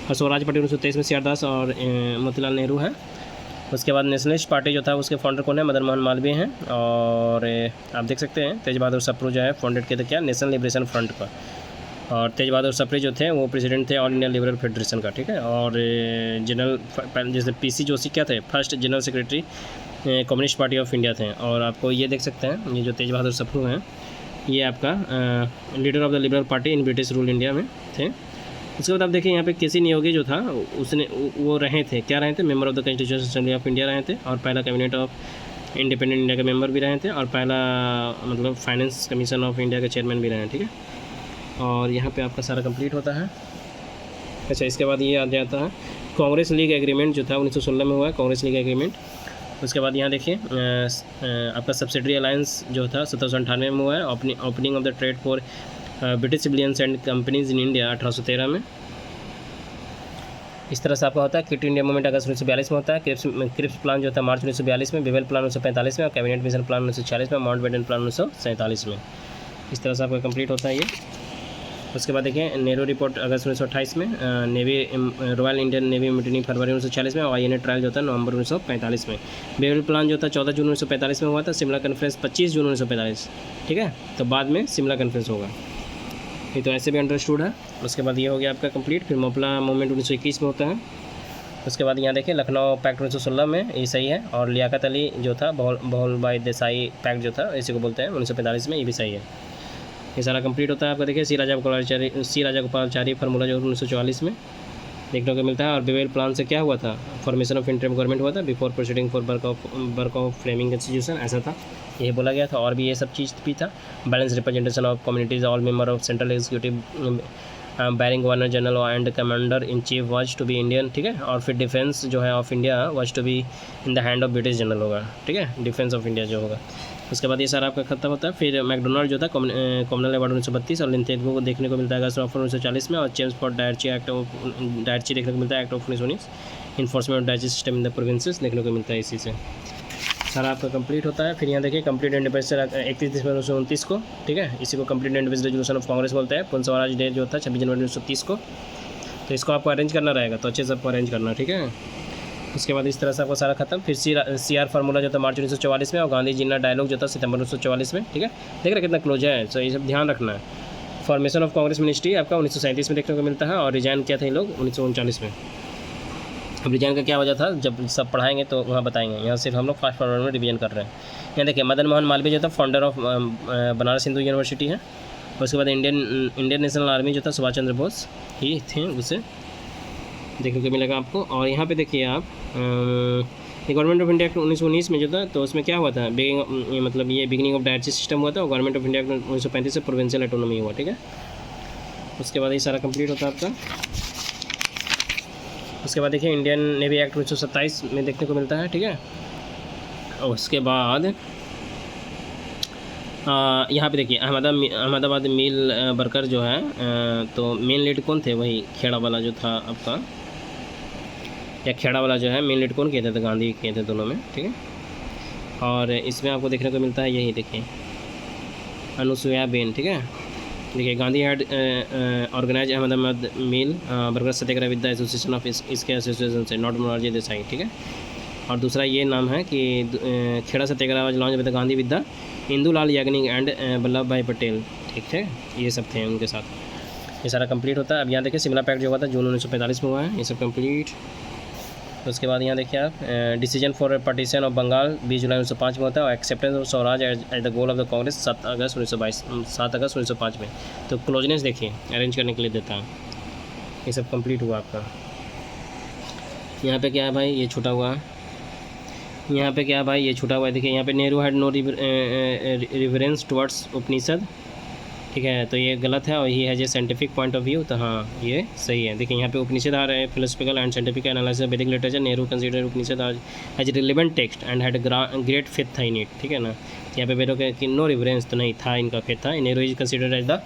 और स्वराज पार्टी 1923 में सी आर दास और मोतीलाल नेहरू है। उसके बाद नेशनलिस्ट पार्टी जो था उसके फाउंडर कौन है, मदन मोहन मालवीय हैं। और आप देख सकते हैं तेज बहादुर सप्रू जो है फाउंडेड किए थे क्या, नेशनल लिबरेशन फ्रंट का। और तेज बहादुर सप्रू जो थे वो प्रेसिडेंट थे ऑल इंडिया लिबरल फेडरेशन का, ठीक है। और जनरल जैसे पीसी जोशी क्या थे, first general secretary communist party of India थे। और आपको ये देख सकते हैं ये जो तेज बहादुर सप्रू हैं ये आपका leader of the liberal party in British rule India में थे। उसके बाद आप देखिए यहाँ पे केसी नियोगी जो था उसने वो रहे थे, क्या रहे थे, member of the constitution assembly of India रहे थे। और पहला कैबिनेट ऑफ इंडिपेंडेंट इंडिया के मेंबर भी रहे थे। और पहला मतलब फाइनेंस कमीशन ऑफ इंडिया के चेयरमैन भी रहे हैं, ठीक है। और यहाँ पे आपका सारा कंप्लीट होता है। अच्छा, इसके बाद ये आ जाता है कांग्रेस लीग एग्रीमेंट जो था 1916 में हुआ है, कांग्रेस लीग एग्रीमेंट। उसके बाद यहाँ देखिए आपका सब्सिडरी अलायंस जो था 1798 में हुआ है। Opening of the trade for British civilians and companies in India 1813 में। इस तरह से आपका होता है। क्विट इंडिया मूवमेंट अगस्त 1942 में होता है। क्रिप्स प्लान जो था मार्च 1942 में, बेवेल प्लान 1945 में, और कैबिनेट मिशन प्लान 1946 में, माउंटबेटन प्लान 1947 में। इस तरह से आपका कंप्लीट होता है ये। उसके बाद देखिए नेहरू रिपोर्ट अगस्त 1928 में, नेवी रॉयल इंडियन नेवी मिटनी फरवरी 1940 में, और INA ट्रायल जो था नवंबर 1945 में। बेवेल प्लान जो था 14 जून 1945 में हुआ था। शिमला कॉन्फ्रेंस 25 जून 1945, ठीक है। तो बाद में शिमला कॉन्फ्रेंस होगा, ये तो ऐसे भी अंडरस्टूड है। उसके बाद ये हो गया आपका कंप्लीट। फिर मोपला मूवमेंट 1921 में होता है। उसके बाद यहाँ देखिए लखनऊ पैक्ट 1916 में, ये सही है। और लियाकत अली जो था बहुल भाई देसाई पैक्ट जो था इसी को बोलते हैं 1945 में, ये भी सही है। ये सारा कंप्लीट होता है आपका। देखिए सी राजागोपालाचारी फार्मूला जो 1944 में देखने को मिलता है। और बेवेल प्लान से क्या हुआ था, फॉर्मेशन ऑफ इंटरिम गवर्नमेंट हुआ था before proceeding for work of framing institution, ऐसा था, यही बोला गया था। और भी ये सब चीज़ भी था। Balance representation of communities, all member of central executive barring governor general and commander in chief was to be Indian, ठीक है। और फिर डिफेंस जो है of India was to be in the hand of British general होगा, ठीक है, defence of India जो होगा। उसके बाद ये सारा आपका खत्म होता है। फिर मैकडोनाल्ड जो था कॉमनल अवार्ड 1932 और लिंथेगो को देखने को मिलता है अगस्त 1940 में। और चेम्स फॉर डायरची देखने को मिलता है act of 1919। Enforcement of diarchy system in the provinces देखने को मिलता है, इसी से सारा आपका कंप्लीट होता है। फिर यहाँ देखिए कंप्लीट इंडिपेंडेंस 31 दिसंबर 1929 को, ठीक है, इसी को complete independence resolution of Congress बोलते हैं। पूर्ण स्वराज डे जो था 26 जनवरी 1930 को। तो इसको आपको अरेंज करना रहेगा, तो अच्छे से आपको अरेंज करना, ठीक है। उसके बाद इस तरह से आपको सारा खत्म। फिर CR फार्मूला जो था मार्च 1944 में, और गांधी जिन्ना डायलॉग जो था सितंबर 1944 में, ठीक है। देख रहे कितना क्लोज है, तो ये सब ध्यान रखना है। फॉर्मेशन ऑफ कांग्रेस मिनिस्ट्री आपका 1937 में देखने को मिलता है। और रिजाइन किया था ये लोग 1939 में। अब रिजाइन का क्या वजह था, जब सब पढ़ाएंगे तो वहाँ बताएंगे, यहाँ सिर्फ हम लोग फास्ट फॉरवर्ड में रिवीजन कर रहे हैं। यहाँ देखिए मदन मोहन मालवीय जो था founder of Banaras Hindu university है। उसके बाद इंडियन नेशनल आर्मी जो था सुभाष चंद्र बोस ही थे, उसे देखने को मिलेगा आपको। और यहाँ पे देखिए आप गवर्नमेंट ऑफ इंडिया एक्ट 1919 में जो था, तो उसमें क्या हुआ था, मतलब ये बिगिनिंग ऑफ डायरेक्ट सिस्टम हुआ था। और गवर्नमेंट ऑफ इंडिया एक्ट 1935 से प्रोविंशियल ऑटोनॉमी हुआ, ठीक है। उसके बाद ये सारा कंप्लीट होता है आपका। उसके बाद देखिए इंडियन नेवी एक्ट 1927 में देखने को मिलता है, ठीक है। और उसके बाद यहाँ पे देखिए अहमदाबाद मिल वर्कर जो है, तो मेन लीड कौन थे, वही खेड़ा वाला जो था आपका, या खेड़ा वाला जो है मेन लीड कौन किए थे, तो गांधी किए थे दोनों में, ठीक है। और इसमें आपको देखने को मिलता है यही देखिए अनुसुया बेन, ठीक है। देखिए Gandhi had organise Ahmedabad mill worker satyagraha with the association of इसके एसोसिएशन से, नॉट मोरारजी देसाई, ठीक है। और दूसरा ये नाम है कि Kheda satyagraha was launch with Gandhi with the Indulal Yagnik and Vallabhbhai Patel, ठीक है। ये सब थे उनके साथ। ये सारा कंप्लीट होता है। अब यहाँ देखिए शिमला पैक्ट जो हुआ था जून 1945 में हुआ है, ये सब कंप्लीट। उसके बाद यहाँ देखिए आप decision for partition of Bengal 20 जुलाई 1905 में होता है। और acceptance of swaraj at the goal of the Congress 7 अगस्त 1905 में। तो क्लोजनेस देखिए अरेंज करने के लिए देता है। ये सब कंप्लीट हुआ आपका। यहाँ पे क्या है भाई, ये छूटा हुआ है। यहाँ पे क्या है भाई, ये छूटा हुआ है। देखिए यहाँ पे Nehru had no reverence towards Upanishad, ठीक है, तो ये गलत है। और ये है जो साइंटिफिक पॉइंट ऑफ व्यू, तो हाँ ये सही है। देखिए यहाँ पे उपनिषद आ रहे हैं, philosophical and scientific analysis of Vedic literature. Nehru consider Upanishad as relevant text and had great faith था इन इट, ठीक है ना। यहाँ पे वेदों के नो रिवरेंस तो नहीं था, इनका फेथ था। Nehru is considered as the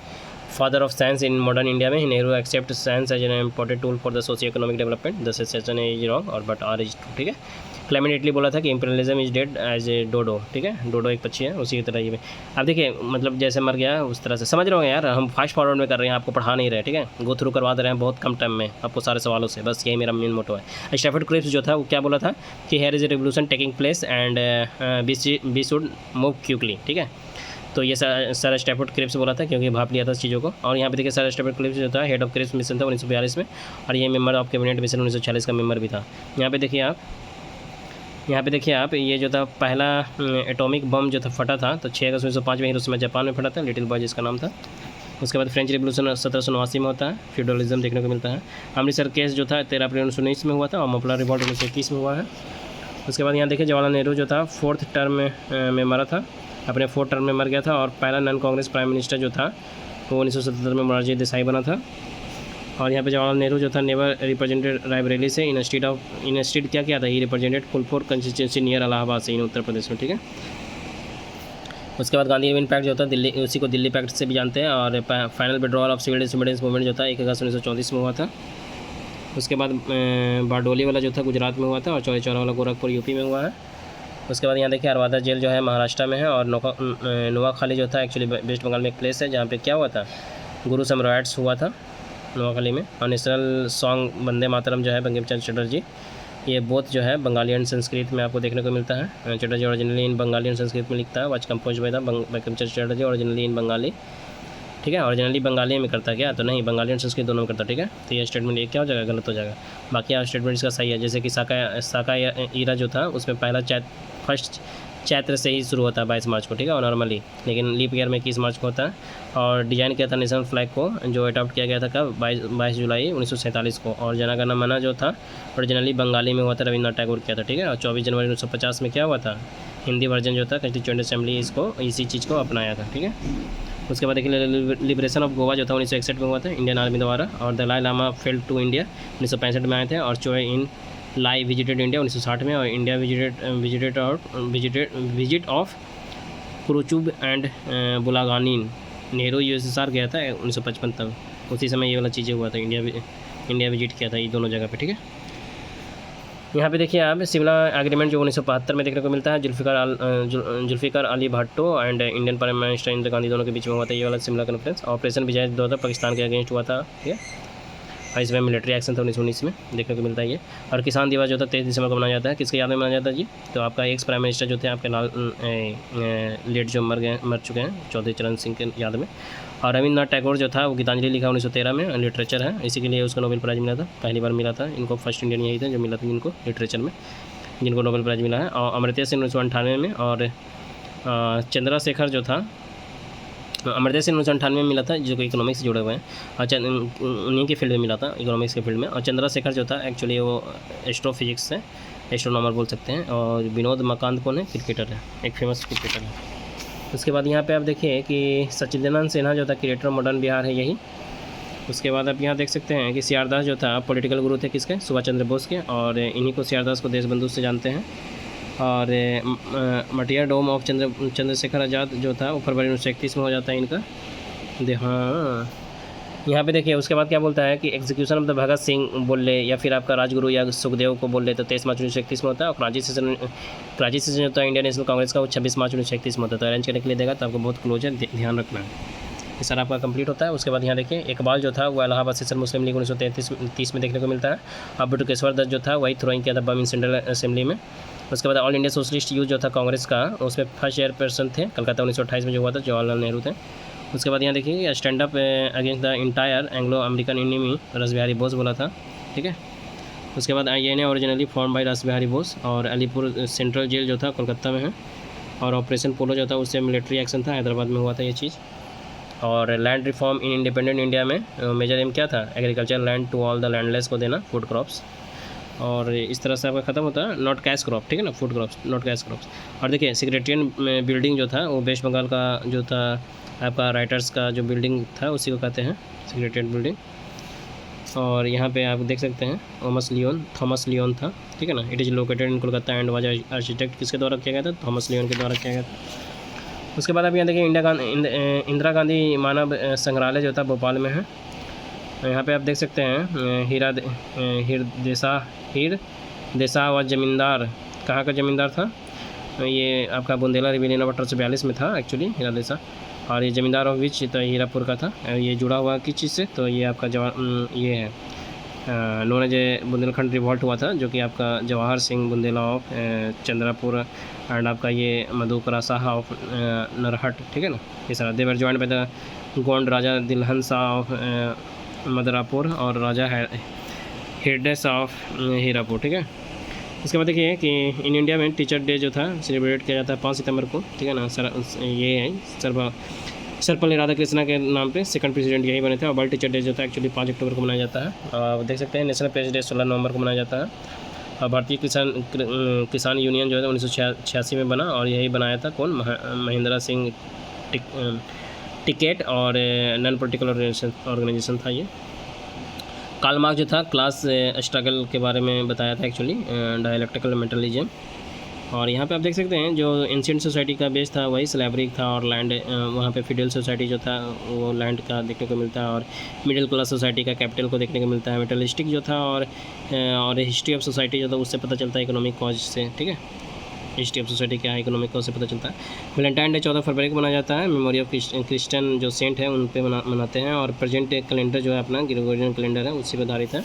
father of science in modern India में। Nehru accept science as an important tool for the socio economic development. The session is wrong और बट आर इज ट्रू, ठीक है। Clement Attlee बोला था कि imperialism is dead as a dodo, ठीक है, डोडो एक पक्षी है, उसी की तरह ये भी। अब देखिए मतलब जैसे मर गया उस तरह से समझ रहे हो यार, हम फास्ट फॉरवर्ड में कर रहे हैं, आपको पढ़ा नहीं रहे, ठीक है, गो थ्रू करवा दे रहे हैं बहुत कम टाइम में आपको सारे सवालों से, बस यही मेरा मेन मोटो है। स्टैफर्ड क्रिप्स जो था वो क्या बोला था कि here is a revolution taking place and we should move quickly, ठीक है। तो ये सर स्टैफर्ड क्रिप्स बोला था क्योंकि भाप लिया था इस चीज़ों को। और यहाँ पे देखिए सर स्टैफर्ड क्रिप्स जो था हेड ऑफ क्रिप्स मिशन था 1942 में, और ये मेंबर ऑफ कैबिनेट मिशन 1946 का मेंबर भी था। यहाँ पे देखिए आप ये जो था पहला एटॉमिक बम जो था फटा था तो 6 अगस्त 1905 में हिरोशिमा जापान में फटा था, लिटिल बॉय जिसका नाम था। उसके बाद फ्रेंच रिवोल्यूशन 1789 में होता है, फ्यूडलिज्म देखने को मिलता है। अमृतसर केस जो था 13 अप्रैल 1919 में हुआ था, और मफलर रिवॉल्ट 1921 में हुआ है। उसके बाद यहाँ देखिए जवाहरलाल नेहरू जो था 4th टर्म में मरा था, अपने 4th टर्म में मर गया था, और पहला नॉन कांग्रेस प्राइम मिनिस्टर जो था वो 1977 में मोरारजी देसाई बना था। और यहाँ पे जवाहरलाल नेहरू जो था नेवर रिप्रेजेंटेड रायबरेली से इंस्टीड क्या किया था, he represented Phulpur constituency near Allahabad से, इन उत्तर प्रदेश में, ठीक है। उसके बाद गांधी इवन पैक्ट जो था दिल्ली, उसी को दिल्ली पैक्ट से भी जानते हैं, और final withdrawal of civil disobedience movement जो था 1 अगस्त 1934 में हुआ था। उसके बाद बारडोली वाला जो था गुजरात में हुआ था, और चौरी चौरा वाला गोरखपुर यूपी में हुआ है। उसके बाद यहाँ देखिए अरवादा जेल जो है महाराष्ट्र में है, और नोआखाली जो था एक्चुअली वेस्ट बंगाल में एक प्लेस है जहाँ पे क्या हुआ था, गुरु सम राइट्स हुआ था नोआखाली में। और नेशनल सॉन्ग वंदे मातरम जो है बंकिम चंद्र चटर्जी, ये बोथ जो है बंगाली एंड संस्कृत में आपको देखने को मिलता है। Chatterjee originally in Bengali and Sanskrit में लिखता है, which compose by the Bankim Chandra Chatterjee originally in Bengali, ठीक है। ओरिजिनली बंगाली में करता क्या, तो नहीं, बंगाली और संस्कृत दोनों में करता, ठीक है। तो ये स्टेटमेंट ये क्या हो जाएगा, गलत हो जाएगा। बाकी आप स्टेटमेंट इसका सही है, जैसे कि साका ईरा जो था उसमें पहला फर्स्ट चैत्र से ही शुरू होता है 22 मार्च को, ठीक है, और नॉर्मली, लेकिन लीप ईयर में 21 मार्च को होता है। और डिज़ाइन किया था नेशनल फ्लैग को, जो अडॉप्ट किया गया था कब, 22 जुलाई 1947 को। और जनगण मन जो था ओरिजिनली बंगाली में हुआ था, रविन्द्रनाथ टैगोर किया था, ठीक है। और 24 जनवरी 1950 में क्या हुआ था, हिंदी वर्जन जो था कॉन्स्टिट्यूएंट असेंबली इसको इसी चीज़ को अपनाया था, ठीक है। उसके बाद देखिए लिबरेशन ऑफ गोवा जो था 1961 में हुआ था इंडियन आर्मी द्वारा, और Dalai Lama fled to India 1965 में आए थे। और चोए इन लाई विजिटेड इंडिया 1960 में, और India visit of Khrushchev and Bulganin, Nehru USSR गया था 1955 तक, उसी समय ये वाला चीज़ें हुआ था, इंडिया विजिट किया था ये दोनों जगह पे, ठीक है। यहाँ पे देखिए आप सिमला एग्रीमेंट जो 1972 में देखने को मिलता है, Zulfikar Ali Bhutto and Indian prime minister Indira Gandhi दोनों के बीच में हुआ था ये वाला सिमला कॉन्फ्रेंस। ऑपरेशन विजय जो था पाकिस्तान के अगेंस्ट हुआ था, ठीक है, और इसमें मिलिट्री एक्शन था 1919 में देखने को मिलता है ये। और किसान दिवस जो था 23 दिसंबर को मनाया जाता है, किसके याद में मनाया जाता है जी, तो आपका एक्स प्राइम मिनिस्टर जो थे आपके लेट जो मर चुके हैं चौधरी चरण सिंह के याद में। और रविन्द्रनाथ टैगोर जो था वो गीतांजलि लिखा 1913 में, लिटरेचर है, इसी के लिए उसको नोबेल प्राइज़ मिला था, पहली बार मिला था इनको, फर्स्ट इंडियन यही थे जो मिला था जिनको लिटरेचर में, जिनको नोबेल प्राइज़ मिला है। और अमर्त्य सेन 1998 में, और चंद्रशेखर जो था अमर्त्य सेन 1998 में मिला था, जो कि इकोनॉमिक्स से जुड़े हुए हैं, और उन्हीं के फील्ड में मिला था, इकोनॉमिक्स के फील्ड में। और चंद्रशेखर जो था एक्चुअली वो एस्ट्रोफिजिक्स है, एस्ट्रोनॉमर बोल सकते हैं। और विनोद मकांत कौन है, क्रिकेटर है, एक फेमस क्रिकेटर है। उसके बाद यहाँ पे आप देखिए कि सचिदानंद सिन्हा जो था क्रिएटर मॉडर्न बिहार है यही। उसके बाद आप यहाँ देख सकते हैं कि सीआर दास जो था पॉलिटिकल गुरु थे किसके, सुभाष चंद्र बोस के, और इन्हीं को सीआर दास को देशबंधु से जानते हैं। और मटिया डोम ऑफ चंद्रशेखर आज़ाद जो था वो फरवरी 1931 में हो जाता है इनका हाँ। यहाँ पे देखिए उसके बाद क्या बोलता है कि execution of the Bhagat Singh बोल ले, या फिर आपका राजगुरु या सुखदेव को बोल ले, तो 23 मार्च 1931 में होता है। और कराची सेशन जो होता है इंडियन नेशनल कांग्रेस का वो 26 मार्च 1931 में होता है। तो अरेंज करने के लिए देगा तो आपको बहुत क्लोज है, ध्यान रखना है। ये सारा आपका कंप्लीट होता है। उसके बाद यहाँ देखिए इकबाल जो था वो इलाहाबाद सेशन मुस्लिम लीग 1933 में देखने को मिलता है। अब बटुकेश्वर दत्त जो था वही थ्रोइंग किया था बम इन सेंट्रल असेंबली में। उसके बाद ऑल इंडिया सोशलिस्ट यूथ जो था कांग्रेस का, उसमें फर्स्ट चेयरपर्सन थे कलकत्ता 1928 में जो हुआ था, जवाहरलाल नेहरू थे। उसके बाद यहाँ देखिए stand up against the entire Anglo American enemy रास बिहारी बोस बोला था, ठीक है। उसके बाद INA ओरिजिनली फॉर्म बाय रास बिहारी बोस, और अलीपुर सेंट्रल जेल जो था कोलकाता में है। और ऑपरेशन पोलो जो था उससे मिलिट्री एक्शन था, हैदराबाद में हुआ था ये चीज़। और land reform in independent India में मेजर एम क्या था, agriculture land to all the landless को देना, फूड क्रॉप्स। और इस तरह से आपका ख़त्म होता है, नॉट कैश क्रॉप, ठीक है ना, food crops not cash crops. और देखिए सेक्रेटेरिएट बिल्डिंग जो था वो वेस्ट बंगाल का जो था आपका राइटर्स का जो बिल्डिंग था उसी को कहते हैं सेक्रेटेरिएट बिल्डिंग। और यहाँ पे आप देख सकते हैं थॉमस लियोन था, ठीक है ना। It is located in Kolkata and was architect किसके द्वारा किया गया था, थॉमस लियोन के द्वारा किया गया था। उसके बाद आप यहाँ देखिए इंदिरा गांधी मानव संग्रहालय जो था भोपाल में है। यहाँ पे आप देख सकते हैं हीर देसा व जमींदार कहाँ का ज़मींदार था? ये आपका बुंदेला रिबेलियन ऑफ 1842 में था एक्चुअली हीरा शाह। और ये ज़मींदार ऑफ विच तो हीरापुर का था। ये जुड़ा हुआ किस चीज़ से? तो ये आपका ये है नोन एज बुंदेलखंड रिवॉल्ट हुआ था, जो कि आपका जवाहर सिंह बुंदेला ऑफ चंद्रपुर एंड आपका ये मधुकरा शाह ऑफ नरहट, ठीक है ना। ये सारा देवर joint by the Gond Raja Dilhan Shah of Madarapur और राजा हेरडे शाह ऑफ हीरापुर, ठीक है। इसके बाद देखिए कि इन इंडिया में टीचर डे जो था सेलिब्रेट किया जाता है 5 सितंबर को, ठीक है ना। ये है सर्वपल्ली राधाकृष्णन के नाम पे सेकंड प्रेसिडेंट यही बने थे। और वर्ल्ड टीचर डे जो था एक्चुअली 5 अक्टूबर को मनाया जाता है। और देख सकते हैं नेशनल प्रेस डे 16 नवंबर को मनाया जाता है। और भारतीय किसान यूनियन जो है 1986 में बना, और यही बनाया था कौन? महेंद्र सिंह टिकैत, और नॉन पॉलिटिकल ऑर्गेनाइजेशन था ये। कार्ल मार्क्स जो था क्लास स्ट्रगल के बारे में बताया था एक्चुअली, डायलेक्टिकल मेटलिज्म। और यहाँ पे आप देख सकते हैं जो एंशिएंट सोसाइटी का बेस था वही स्लैवरी था, और लैंड वहाँ पे फीडल सोसाइटी जो था वो लैंड का देखने को मिलता है, और मिडिल क्लास सोसाइटी का कैपिटल को देखने को मिलता है। मेटलिस्टिक जो था और हिस्ट्री ऑफ सोसाइटी जो था उससे पता चलता है इकोनॉमिक कॉज से, ठीक है। हिस्ट्री ऑफ सोसाइटी क्या है, इकोनॉमिक कॉज से पता चलता है। वैलेंटाइन डे 14 फरवरी को मनाया जाता है, मेमोरी ऑफ क्रिश्चियन जो सेंट है उन पे मनाते हैं। और प्रेजेंट कैलेंडर जो है अपना ग्रेगोरियन कैलेंडर है उसी पर आधारित है।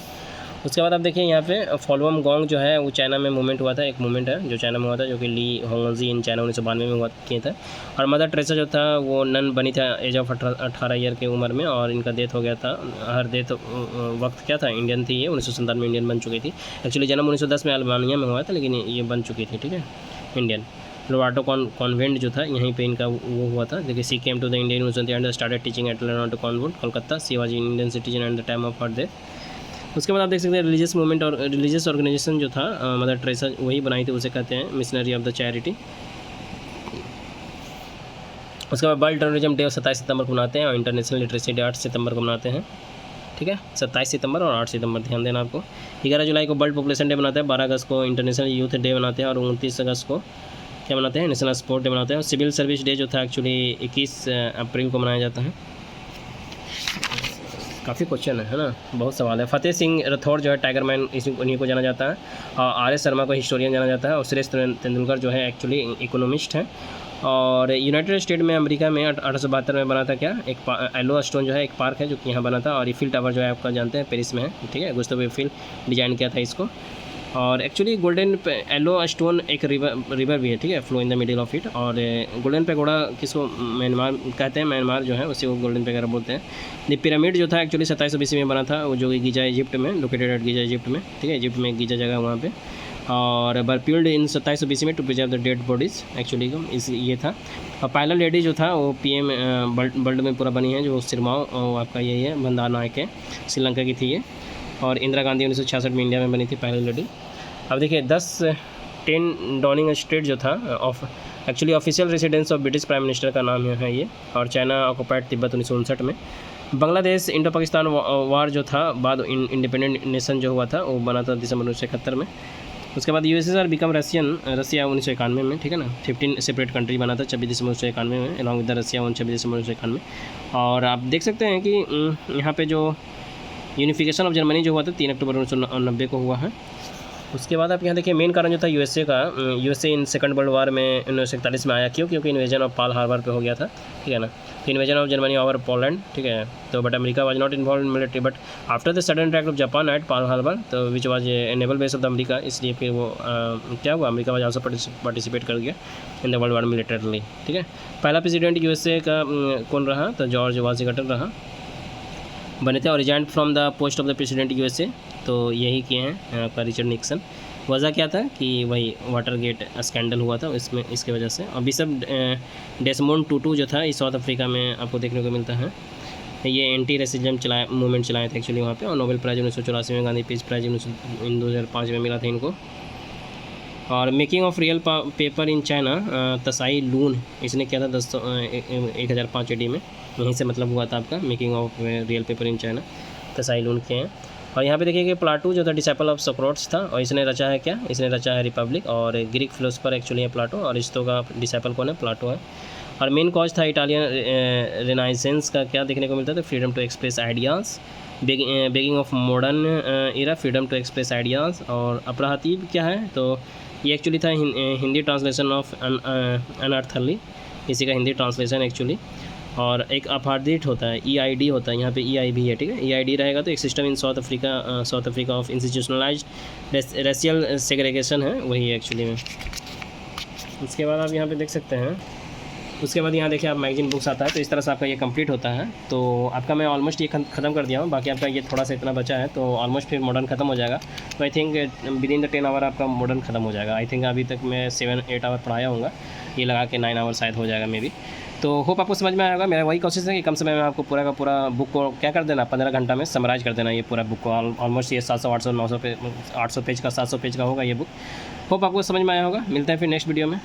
उसके बाद आप देखिए यहाँ पे फॉलोअम गोंग जो है वो चाइना में मूवमेंट हुआ था, एक मूवमेंट है जो चाइना में हुआ था, जो कि ली होंगजी इन चाइना 1992 में हुआ किए थे। और मदर टेरेसा जो था वो नन बनी था एज ऑफ 18 ईयर की उम्र में, और इनका डेथ हो गया था। हर डेथ वक्त क्या था? इंडियन थी ये, 1997 में इंडियन बन चुकी थी। एक्चुअली जन्म 1910 में अल्बानिया में हुआ था, लेकिन ये बन चुकी थी, ठीक है, इंडियन। लोवाटो कॉन्वेंट जो था यहीं पे इनका वो हुआ था। देखिए she came to the Indian and started teaching at Loreto convent Kolkata. She was Indian citizen at the time of her death. उसके बाद आप देख सकते हैं रिलीजियस मूवमेंट और रिलीजियस ऑर्गेनाइजेशन जो था मदर टेरेसा वही बनाई थी, उसे कहते हैं मिशनरी ऑफ द चैरिटी। उसके बाद वर्ल्ड टर्नरिज्म डे 27 सितंबर को मनाते हैं, और इंटरनेशनल लिटरेसी डे 8 सितंबर को मनाते हैं, ठीक है। 27 सितंबर और 8 सितंबर ध्यान देना आपको। 11 जुलाई को वर्ल्ड पॉपुलेशन डे मनाते हैं, 12 अगस्त को इंटरनेशनल यूथ डे मनाते हैं, और 29 अगस्त को क्या मनाते हैं? नेशनल स्पोर्ट डे मनाते हैं। और सिविल सर्विस डे जो था एक्चुअली 21 अप्रैल को मनाया जाता है। काफ़ी क्वेश्चन है ना, बहुत सवाल है। फतेह सिंह राठौर जो है टाइगर मैन इन्हीं को जाना जाता है, और आर एस शर्मा को हिस्टोरियन जाना जाता है, और सुरेश तेंदुलकर जो है एक्चुअली इकोनॉमिस्ट हैं। और यूनाइटेड स्टेट में अमेरिका में 1872 में बना था क्या? एक एलो स्टोन जो है एक पार्क है जो कि यहाँ बना था। और ईफिल टावर जो है आपका जानते हैं पेरिस में है, ठीक है। गुस्ताव एफिल डिजाइन किया था इसको। और एक्चुअली गोल्डन एलो स्टोन एक रिवर भी है, ठीक है, flow in the middle of it. और गोल्डन पैगोडा किसको म्यांमार कहते हैं, म्यांमार जो है उसी को गोल्डन पैगोडा बोलते हैं। द पिरामिड जो था एक्चुअली 2700 BC में बना था, वो जो कि गीजा इजिप्ट में लोकेटेड एट गीजा इजिप्ट में, ठीक है, इजिप्ट में गीजा जगह वहाँ पे। और बर्प्यूल्ड इन 2700 BC में to preserve the dead bodies actually इस ये था। और पायलट लेडी जो था वो PM वर्ल्ड में पूरा बनी है, जो सिरमाओ आपका यही है, भंडार नायक है, श्रीलंका की थी ये। और इंदिरा गांधी 1966 में इंडिया में बनी थी पायलट लेडी। अब देखिए 10 डाउनिंग स्ट्रीट जो था actually official residence of British prime minister का नाम है ये। और चाइना ऑक्युपाइड तिब्बत 1959 में। बांग्लादेश इंडो पाकिस्तान वार जो था बाद इंडिपेंडेंट नेशन जो हुआ था वो बना था दिसंबर 1971 में। उसके बाद USSR बिकम रसिया 1991 में, ठीक है ना। 15 सेपरेट कंट्री बना था 26 दिसंबर 1991 में, अलॉन्ग विद द रसिया 26 दिसंबर 1991 में। और आप देख सकते हैं कि यहाँ पे जो यूनिफिकेशन ऑफ जर्मनी जो हुआ था 3 अक्टूबर 1990 को हुआ है। उसके बाद आप यहाँ देखिए मेन कारण जो था USA in second world war में 1941 में आया। क्योंकि इन्वेजन ऑफ पर्ल हार्बर पे हो गया था, ठीक है ना। Invasion of Germany over Poland, ठीक है। तो but America was not involve in military, but after the sudden attack of Japan at Pearl Harbor तो which was a naval base of the America, इसलिए फिर वो क्या हुआ, अमेरिका वाज आल्सो पार्टिसिपेट कर गया in the world war militarily, ठीक है। पहला प्रेसिडेंट USA का कौन रहा? तो जॉर्ज वाशिंगटन रहा, बने थे। और resign from the post of the president USA तो यही किए हैं आपका रिचर्ड निक्सन। वजह क्या था कि वही वाटर गेट स्कैंडल हुआ था इसमें, इसके वजह से। और बिशप डेसमोंड टूटू जो था इस साउथ अफ्रीका में आपको देखने को मिलता है। ये एंटी रेसिज्म मूवमेंट चलाए थे एक्चुअली वहाँ पे। और नोबेल प्राइज़ 1984 में, गांधी पीस प्राइज़ 2005 में मिला था इनको। और making of real paper in China Tsai Lun इसने किया था 1005 AD में, यहीं से मतलब हुआ था आपका making of real paper in China, Tsai Lun के हैं। और यहाँ पे देखिए कि प्लाटू जो था डिसाइपल ऑफ सोक्रेटिस था, और इसने रचा है क्या? इसने रचा है रिपब्लिक। और ग्रीक फिलोसफर एक्चुअली है प्लाटो, और अरिस्टो का डिसाइपल कौन है? प्लाटो है। और मेन कॉज था इटालियन रेनाइसेंस का, क्या देखने को मिलता था? Freedom to express ideas, beginning of modern era, freedom to express ideas. और अपराहतीब क्या है? तो ये एक्चुअली था हिंदी ट्रांसलेशन ऑफ अनअर्थली, इसी का हिंदी ट्रांसलेशन एक्चुअली। और एक अपार्थिड होता है, EID होता है, यहाँ पे EIB है, ठीक है। EID रहेगा तो एक system in south Africa of institutionalised racial segregation है, वही है एक्चुअली में। उसके बाद आप यहाँ पे देख सकते हैं, उसके बाद यहाँ देखिए आप मैगजीन बुक्स आता है, तो इस तरह से आपका ये कंप्लीट होता है। तो आपका मैं ऑलमोस्ट ये ख़त्म कर दिया हूँ, बाकी आपका ये थोड़ा सा इतना बचा है, तो ऑलमोस्ट फिर मॉडर्न ख़त्म हो जाएगा। तो I think within the 10 hour आपका मॉडर्न ख़त्म हो जाएगा। आई थिंक अभी तक मैं 7-8 आवर पढ़ाया हूँगा, ये लगा के 9 आवर शायद हो जाएगा मे बी। तो होप आपको समझ में आया होगा। मेरा वही कोशिश है कि कम समय में आपको पूरा का पूरा बुक को क्या कर देना, 15 घंटा में समराइज कर देना ये पूरा बुक को। ऑलमोस्ट ये 700-800 पेज का 700 पेज का होगा ये बुक। होप आपको समझ में आया होगा। मिलते हैं फिर नेक्स्ट वीडियो में।